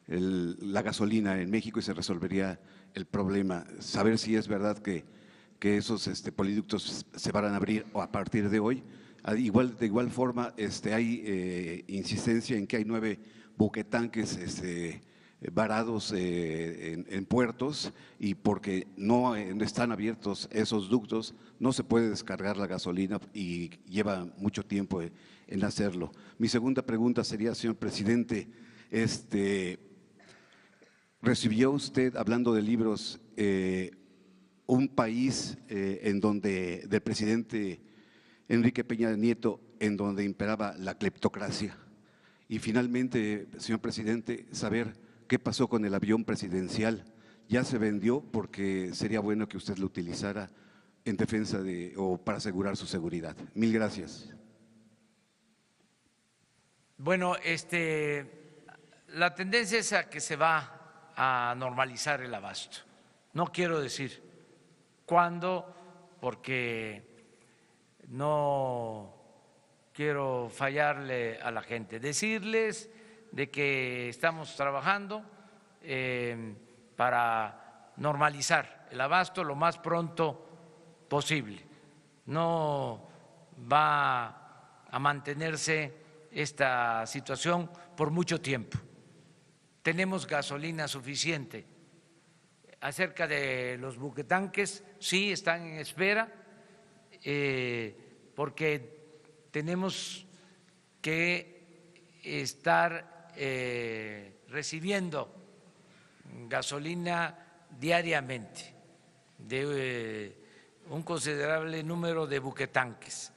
la gasolina en México y se resolvería el problema. Saber si es verdad que esos poliductos se van a abrir a partir de hoy. De igual forma, hay insistencia en que hay 9 buquetanques varados en puertos, y porque no están abiertos esos ductos no se puede descargar la gasolina y lleva mucho tiempo en hacerlo. Mi segunda pregunta sería, señor presidente, ¿recibió usted, hablando de libros, un país en donde, del presidente Enrique Peña Nieto, en donde imperaba la cleptocracia? Y finalmente, señor presidente, saber qué pasó con el avión presidencial. ¿Ya se vendió? Porque sería bueno que usted lo utilizara en defensa o para asegurar su seguridad. Mil gracias. Bueno, la tendencia es a que se va a normalizar el abasto. No quiero decir cuándo, porque no quiero fallarle a la gente. Decirles de que estamos trabajando para normalizar el abasto lo más pronto posible. No va a mantenerse esta situación por mucho tiempo. Tenemos gasolina suficiente. Acerca de los buquetanques, sí están en espera, porque tenemos que estar recibiendo gasolina diariamente de un considerable número de buquetanques.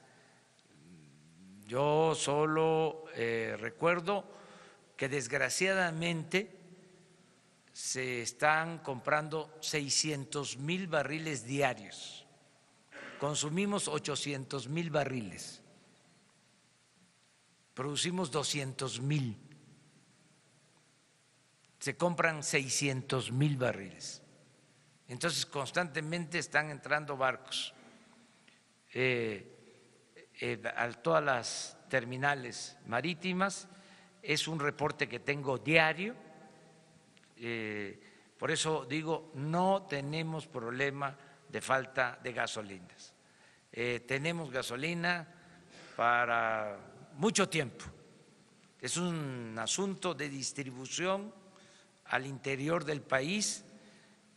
Yo solo recuerdo que desgraciadamente se están comprando 600,000 barriles diarios. Consumimos 800,000 barriles. Producimos 200,000. Se compran 600,000 barriles. Entonces, constantemente están entrando barcos a todas las terminales marítimas. Es un reporte que tengo diario. Por eso digo, no tenemos problema de falta de gasolinas. Tenemos gasolina para mucho tiempo. Es un asunto de distribución al interior del país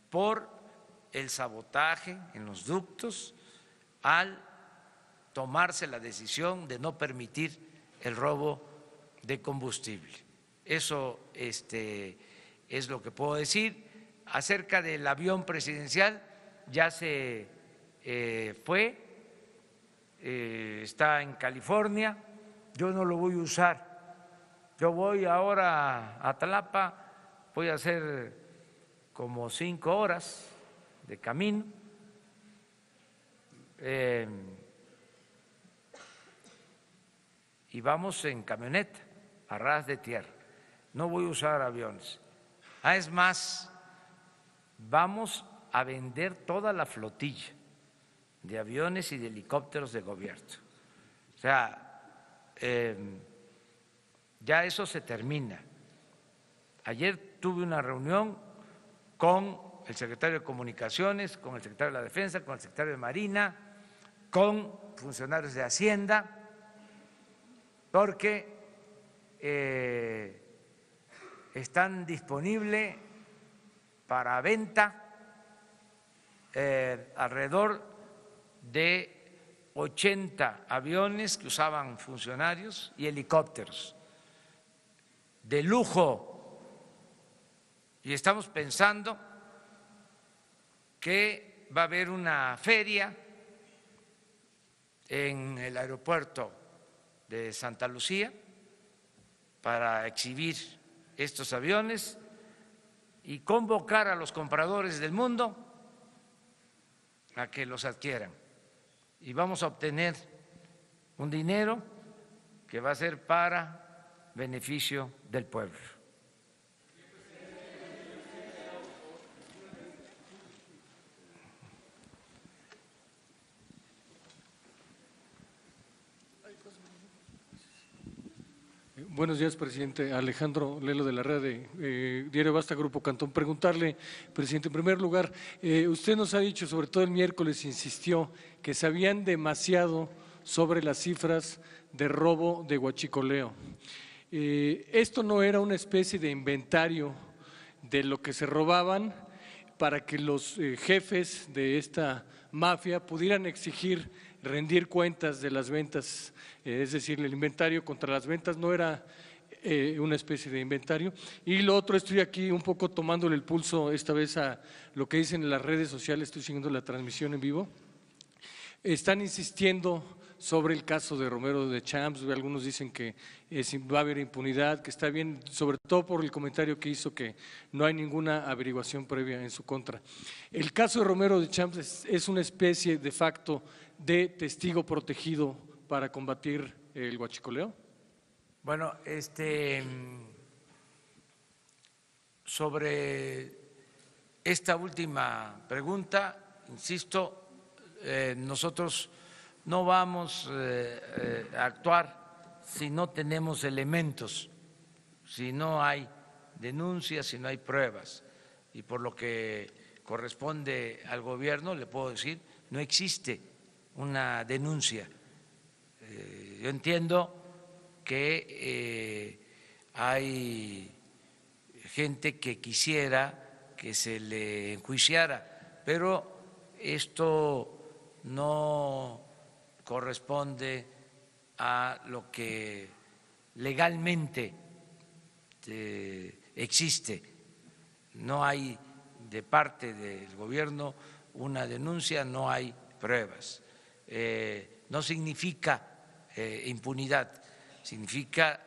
por el sabotaje en los ductos al tomarse la decisión de no permitir el robo de combustible. Eso es lo que puedo decir. Acerca del avión presidencial, ya se fue, está en California. Yo no lo voy a usar. Yo voy ahora a Tlapa, voy a hacer como 5 horas de camino. Y vamos en camioneta, a ras de tierra. No voy a usar aviones. Es más, vamos a vender toda la flotilla de aviones y de helicópteros de gobierno. O sea, ya eso se termina. Ayer tuve una reunión con el secretario de Comunicaciones, con el secretario de la Defensa, con el secretario de Marina, con funcionarios de Hacienda, porque están disponibles para venta alrededor de 80 aviones que usaban funcionarios y helicópteros de lujo. Y estamos pensando que va a haber una feria en el aeropuerto de Santa Lucía para exhibir estos aviones y convocar a los compradores del mundo a que los adquieran. Y vamos a obtener un dinero que va a ser para beneficio del pueblo. Buenos días, presidente. Alejandro Lelo de la red de Diario Basta, Grupo Cantón. Preguntarle, presidente, en primer lugar, usted nos ha dicho, sobre todo el miércoles, insistió que sabían demasiado sobre las cifras de robo de huachicoleo. Esto no era una especie de inventario de lo que se robaban para que los jefes de esta mafia pudieran exigir rendir cuentas de las ventas, es decir, el inventario contra las ventas no era una especie de inventario. Y lo otro, estoy aquí un poco tomándole el pulso esta vez a lo que dicen en las redes sociales, estoy siguiendo la transmisión en vivo. Están insistiendo sobre el caso de Romero de Champs, algunos dicen que va a haber impunidad, que está bien, sobre todo por el comentario que hizo que no hay ninguna averiguación previa en su contra. El caso de Romero de Champs es una especie de facto de testigo protegido para combatir el huachicoleo. Bueno, sobre esta última pregunta, insisto, nosotros no vamos a actuar si no tenemos elementos, si no hay denuncias, si no hay pruebas. Y por lo que corresponde al gobierno, le puedo decir, no existe una denuncia. Yo entiendo que hay gente que quisiera que se le enjuiciara, pero esto no corresponde a lo que legalmente existe. No hay de parte del gobierno una denuncia, no hay pruebas. No significa impunidad, significa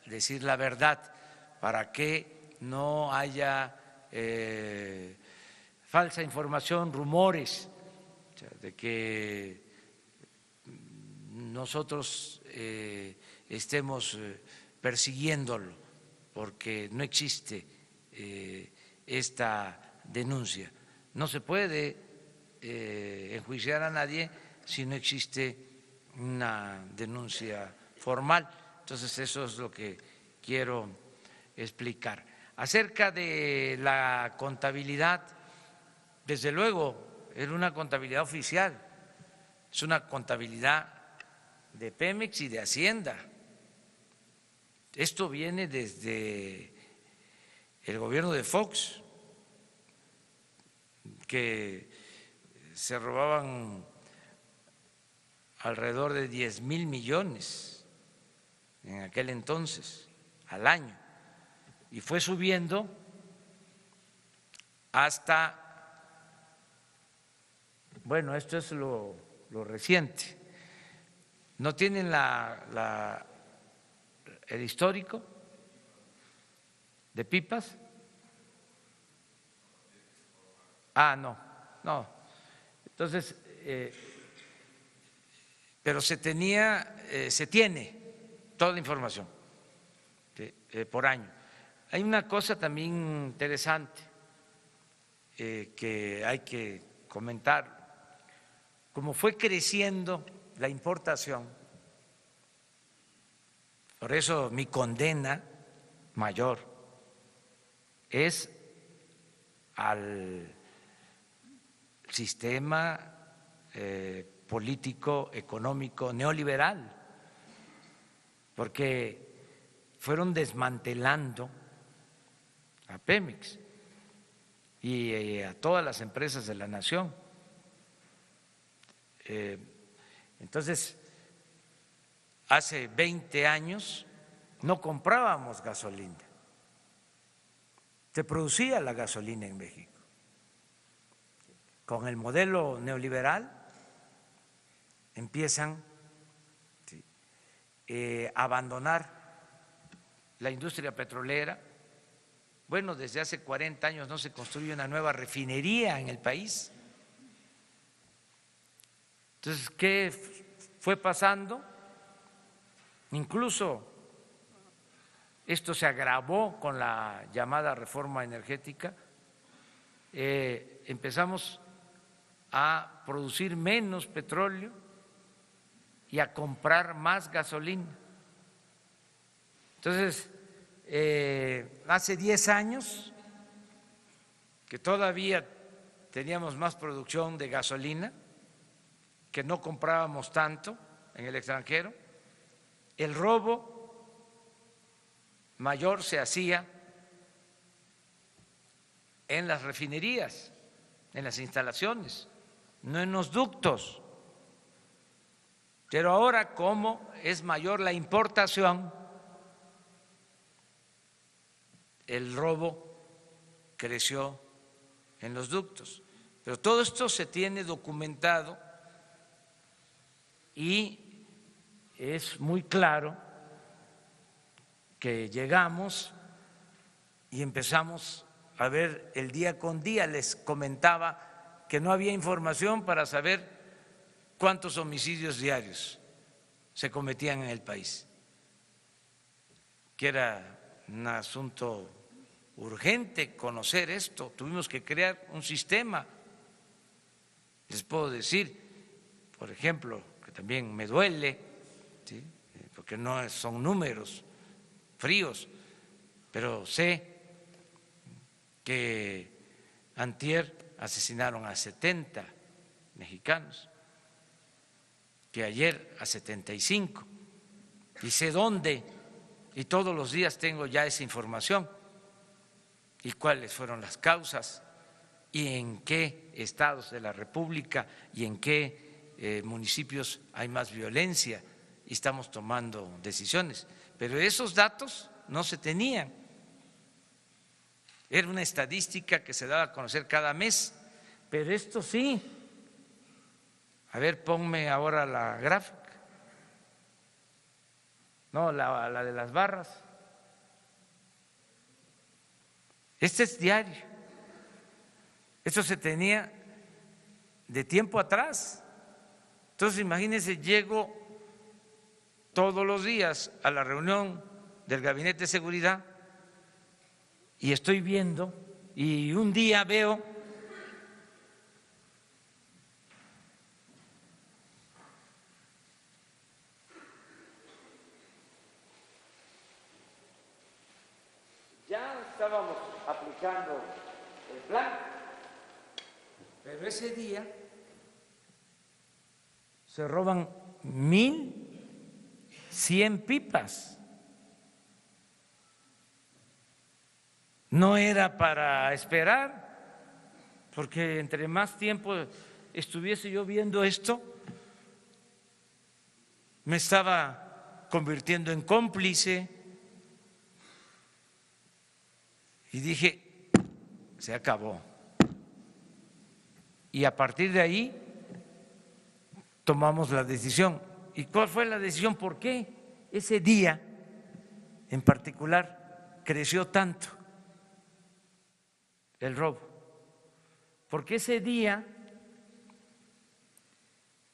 decir la verdad para que no haya falsa información, rumores, o sea, de que nosotros estemos persiguiéndolo, porque no existe esta denuncia. No se puede enjuiciar a nadie si no existe una denuncia formal. Entonces, eso es lo que quiero explicar. Acerca de la contabilidad, desde luego, era una contabilidad oficial, es una contabilidad de Pemex y de Hacienda. Esto viene desde el gobierno de Fox, que se robaban alrededor de 10,000 millones en aquel entonces, al año, y fue subiendo hasta, bueno, esto es lo reciente. ¿No tienen el histórico de pipas? Ah, no. Entonces, pero se tiene toda la información por año. Hay una cosa también interesante que hay que comentar. Como fue creciendo la importación, por eso mi condena mayor es al sistema político, económico, neoliberal, porque fueron desmantelando a Pemex y a todas las empresas de la nación. Entonces, hace 20 años no comprábamos gasolina, se producía la gasolina en México. Con el modelo neoliberal empiezan a abandonar la industria petrolera. Bueno, desde hace 40 años no se construye una nueva refinería en el país. Entonces, ¿qué fue pasando? Incluso esto se agravó con la llamada reforma energética. Empezamos a producir menos petróleo y a comprar más gasolina. Entonces, hace 10 años que todavía teníamos más producción de gasolina, que no comprábamos tanto en el extranjero, el robo mayor se hacía en las refinerías, en las instalaciones, no en los ductos. Pero ahora, como es mayor la importación, el robo creció en los ductos. Pero todo esto se tiene documentado y es muy claro que llegamos y empezamos a ver el día con día. Les comentaba que no había información para saber cuántos homicidios diarios se cometían en el país, que era un asunto urgente conocer esto. Tuvimos que crear un sistema. Les puedo decir, por ejemplo, que también me duele, ¿sí?, porque no son números fríos, pero sé que antier asesinaron a 70 mexicanos, que ayer a 75, y sé dónde, y todos los días tengo ya esa información, y cuáles fueron las causas, y en qué estados de la República y en qué municipios hay más violencia, y estamos tomando decisiones. Pero esos datos no se tenían. Era una estadística que se daba a conocer cada mes, pero esto sí. A ver, ponme ahora la gráfica. No, la de las barras. Este es diario. Esto se tenía de tiempo atrás. Entonces, imagínense, llego todos los días a la reunión del Gabinete de Seguridad y estoy viendo, y un día veo ya estábamos aplicando el plan, pero ese día se roban 1,100 pipas. No era para esperar, porque entre más tiempo estuviese yo viendo esto, me estaba convirtiendo en cómplice. Y dije, se acabó. Y a partir de ahí tomamos la decisión. ¿Y cuál fue la decisión? ¿Por qué ese día en particular creció tanto el robo? Porque ese día,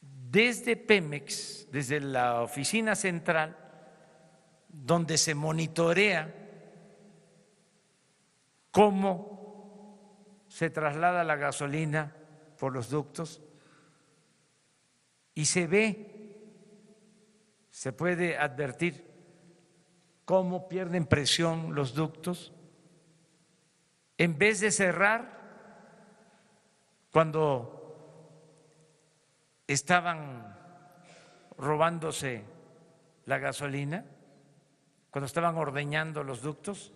desde Pemex, desde la oficina central, donde se monitorea cómo se traslada la gasolina por los ductos, y se ve, se puede advertir cómo pierden presión los ductos, en vez de cerrar cuando estaban robándose la gasolina, cuando estaban ordeñando los ductos,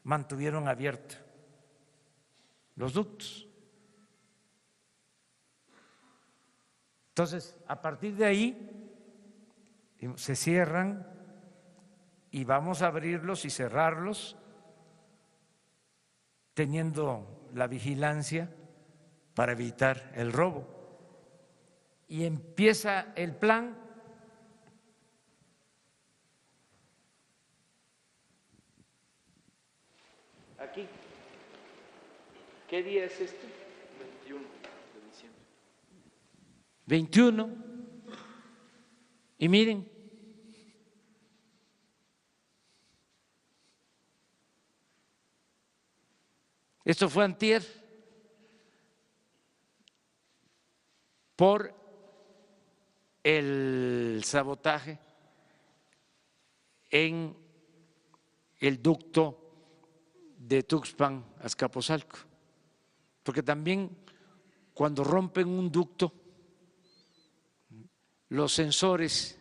mantuvieron abiertos los ductos. Entonces, a partir de ahí se cierran y vamos a abrirlos y cerrarlos teniendo la vigilancia para evitar el robo. Y empieza el plan. Aquí. ¿Qué día es este? 21 de diciembre. 21. Y miren, esto fue antier, por el sabotaje en el ducto de Tuxpan a Azcapotzalco, porque también cuando rompen un ducto, los sensores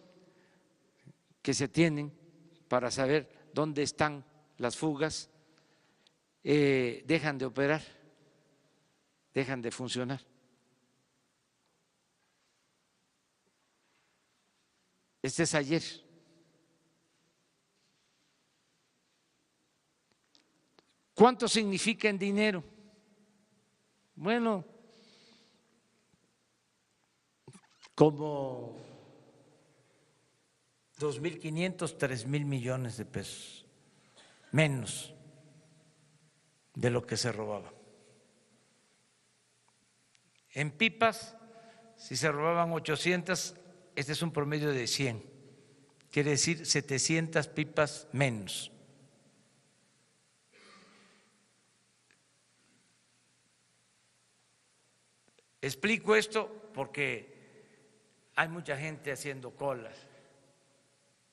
que se tienen para saber dónde están las fugas dejan de operar, dejan de funcionar. Este es ayer. ¿Cuánto significa en dinero? Bueno, como 2.500, 3.000 millones de pesos, menos de lo que se robaba. En pipas, si se robaban 800, este es un promedio de 100, quiere decir 700 pipas menos. Explico esto porque hay mucha gente haciendo colas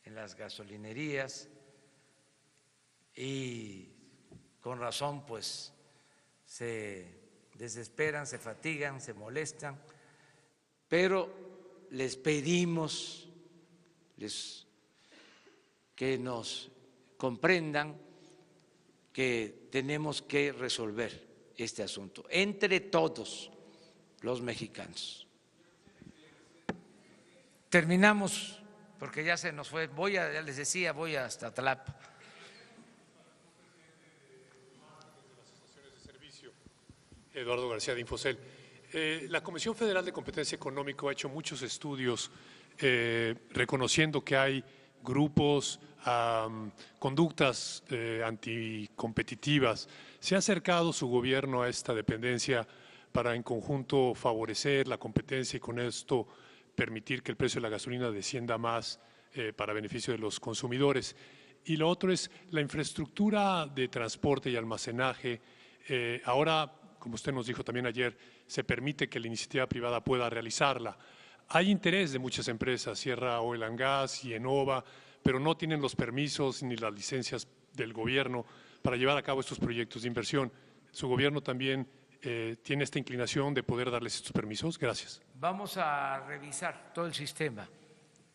en las gasolinerías y con razón pues se desesperan, se fatigan, se molestan, pero les pedimos que nos comprendan que tenemos que resolver este asunto entre todos los mexicanos. Terminamos porque ya se nos fue. Ya les decía, voy hasta Tlapa. Eduardo García de Infocel. La Comisión Federal de Competencia Económica ha hecho muchos estudios reconociendo que hay grupos, conductas anticompetitivas. ¿Se ha acercado su gobierno a esta dependencia para en conjunto favorecer la competencia y con esto permitir que el precio de la gasolina descienda más para beneficio de los consumidores? Y lo otro es la infraestructura de transporte y almacenaje. Ahora, como usted nos dijo también ayer, se permite que la iniciativa privada pueda realizarla. Hay interés de muchas empresas, Sierra Oil and Gas y Enova, pero no tienen los permisos ni las licencias del gobierno para llevar a cabo estos proyectos de inversión. ¿Su gobierno también tiene esta inclinación de poder darles estos permisos? Gracias. Vamos a revisar todo el sistema.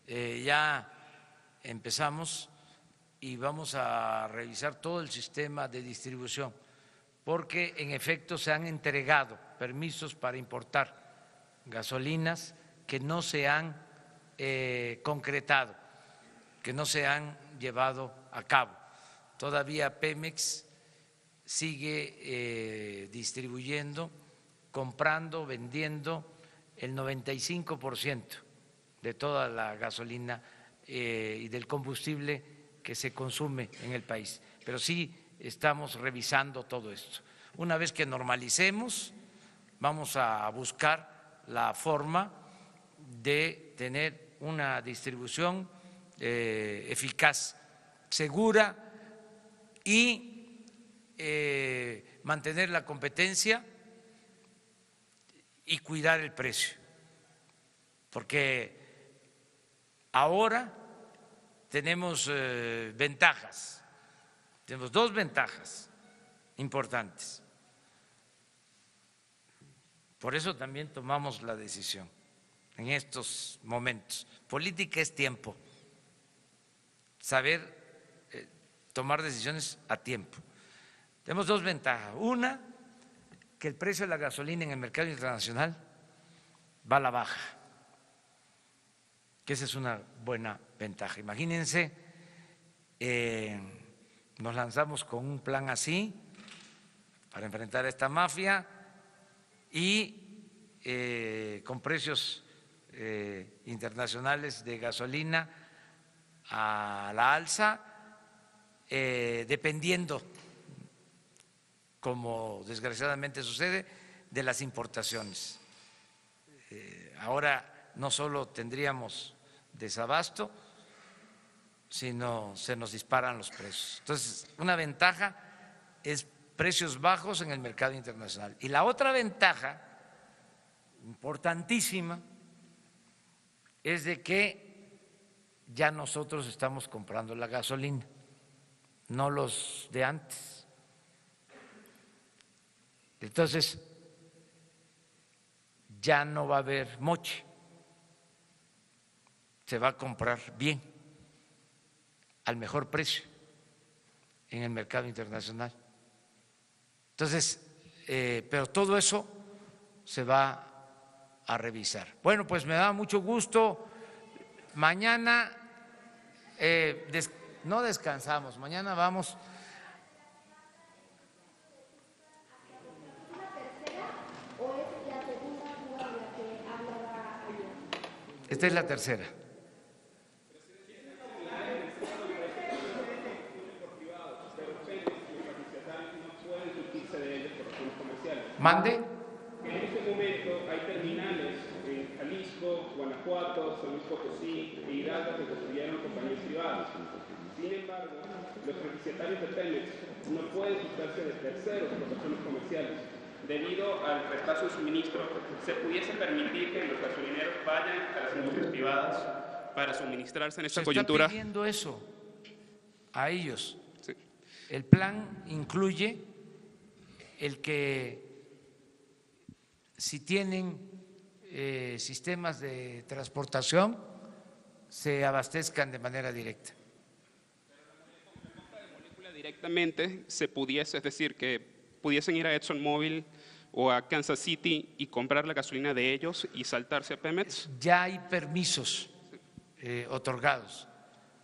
Ya empezamos y vamos a revisar todo el sistema de distribución, porque en efecto se han entregado permisos para importar gasolinas que no se han concretado, que no se han llevado a cabo. Todavía Pemex sigue distribuyendo, comprando, vendiendo el 95% de toda la gasolina y del combustible que se consume en el país. Pero sí estamos revisando todo esto. Una vez que normalicemos, vamos a buscar la forma de tener una distribución eficaz, segura y mantener la competencia y cuidar el precio, porque ahora tenemos ventajas, tenemos dos ventajas importantes. Por eso también tomamos la decisión en estos momentos. Política es tiempo, saber tomar decisiones a tiempo. Tenemos dos ventajas. Una, que el precio de la gasolina en el mercado internacional va a la baja, que esa es una buena ventaja. Imagínense, nos lanzamos con un plan así para enfrentar a esta mafia y con precios internacionales de gasolina a la alza, dependiendo, como desgraciadamente sucede, de las importaciones. Ahora no solo tendríamos desabasto, sino se nos disparan los precios. Entonces, una ventaja es precios bajos en el mercado internacional. Y la otra ventaja, importantísima, es de que ya nosotros estamos comprando la gasolina, no los de antes. Entonces, ya no va a haber moche, se va a comprar bien, al mejor precio en el mercado internacional. Entonces, pero todo eso se va a revisar. Bueno, pues me da mucho gusto mañana no descansamos, mañana vamos. Esta es la tercera. ¿Mande? En este momento hay terminales en Jalisco, Guanajuato, San Luis Potosí e Hidalgo que construyeron compañías privadas. Sin embargo, los refrigerios de Pemex no pueden sustarse de terceros por razones comerciales. Debido al retraso de suministro, ¿se pudiese permitir que los gasolineros vayan a las industrias privadas para suministrarse en esta coyuntura? Se está pidiendo eso a ellos. Sí. El plan incluye el que si tienen sistemas de transportación se abastezcan de manera directa. Directamente se pudiese, es decir, que pudiesen ir a ExxonMobil o a Kansas City y comprar la gasolina de ellos y saltarse a Pemex. Ya hay permisos otorgados,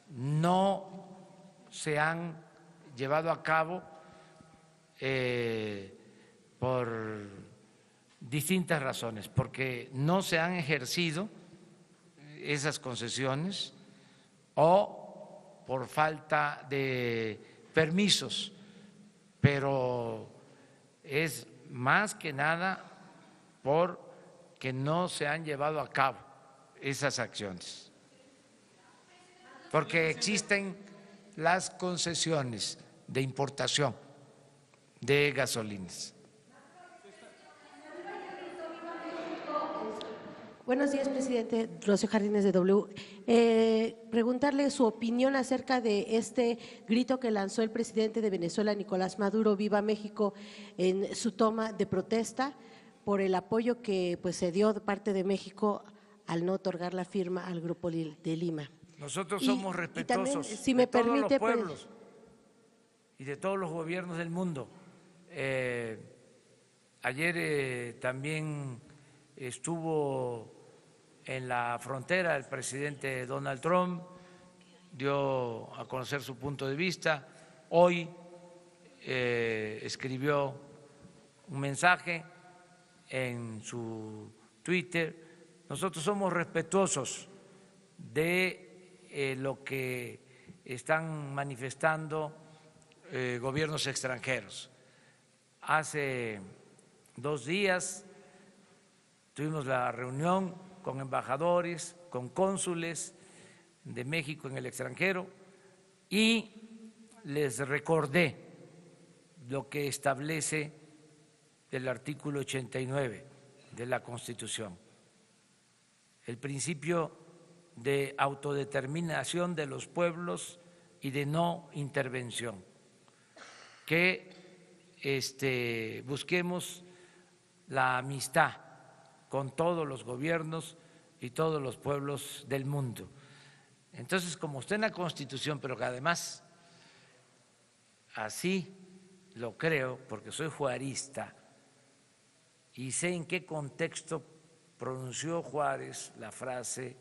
no se han llevado a cabo por distintas razones, porque no se han ejercido esas concesiones o por falta de permisos, pero es más que nada porque no se han llevado a cabo esas acciones, porque existen las concesiones de importación de gasolinas. Buenos días, presidente. Rocío Jardines de W. Preguntarle su opinión acerca de este grito que lanzó el presidente de Venezuela, Nicolás Maduro, Viva México, en su toma de protesta por el apoyo que pues, se dio de parte de México al no otorgar la firma al Grupo de Lima. Nosotros somos respetuosos también, si me de permite, todos los pueblos y de todos los gobiernos del mundo. Ayer también estuvo en la frontera el presidente Donald Trump, dio a conocer su punto de vista. Hoy escribió un mensaje en su Twitter. Nosotros somos respetuosos de lo que están manifestando gobiernos extranjeros. Hace 2 días tuvimos la reunión con embajadores, con cónsules de México en el extranjero y les recordé lo que establece el artículo 89 de la Constitución, el principio de autodeterminación de los pueblos y de no intervención, que busquemos la amistad con todos los gobiernos y todos los pueblos del mundo. Entonces, como está en la Constitución, pero que además así lo creo, porque soy juarista y sé en qué contexto pronunció Juárez la frase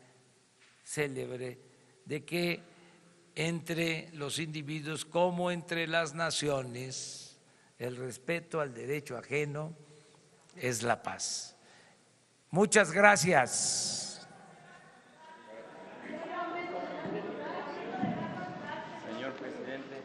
célebre de que entre los individuos como entre las naciones el respeto al derecho ajeno es la paz. Muchas gracias. Señor presidente.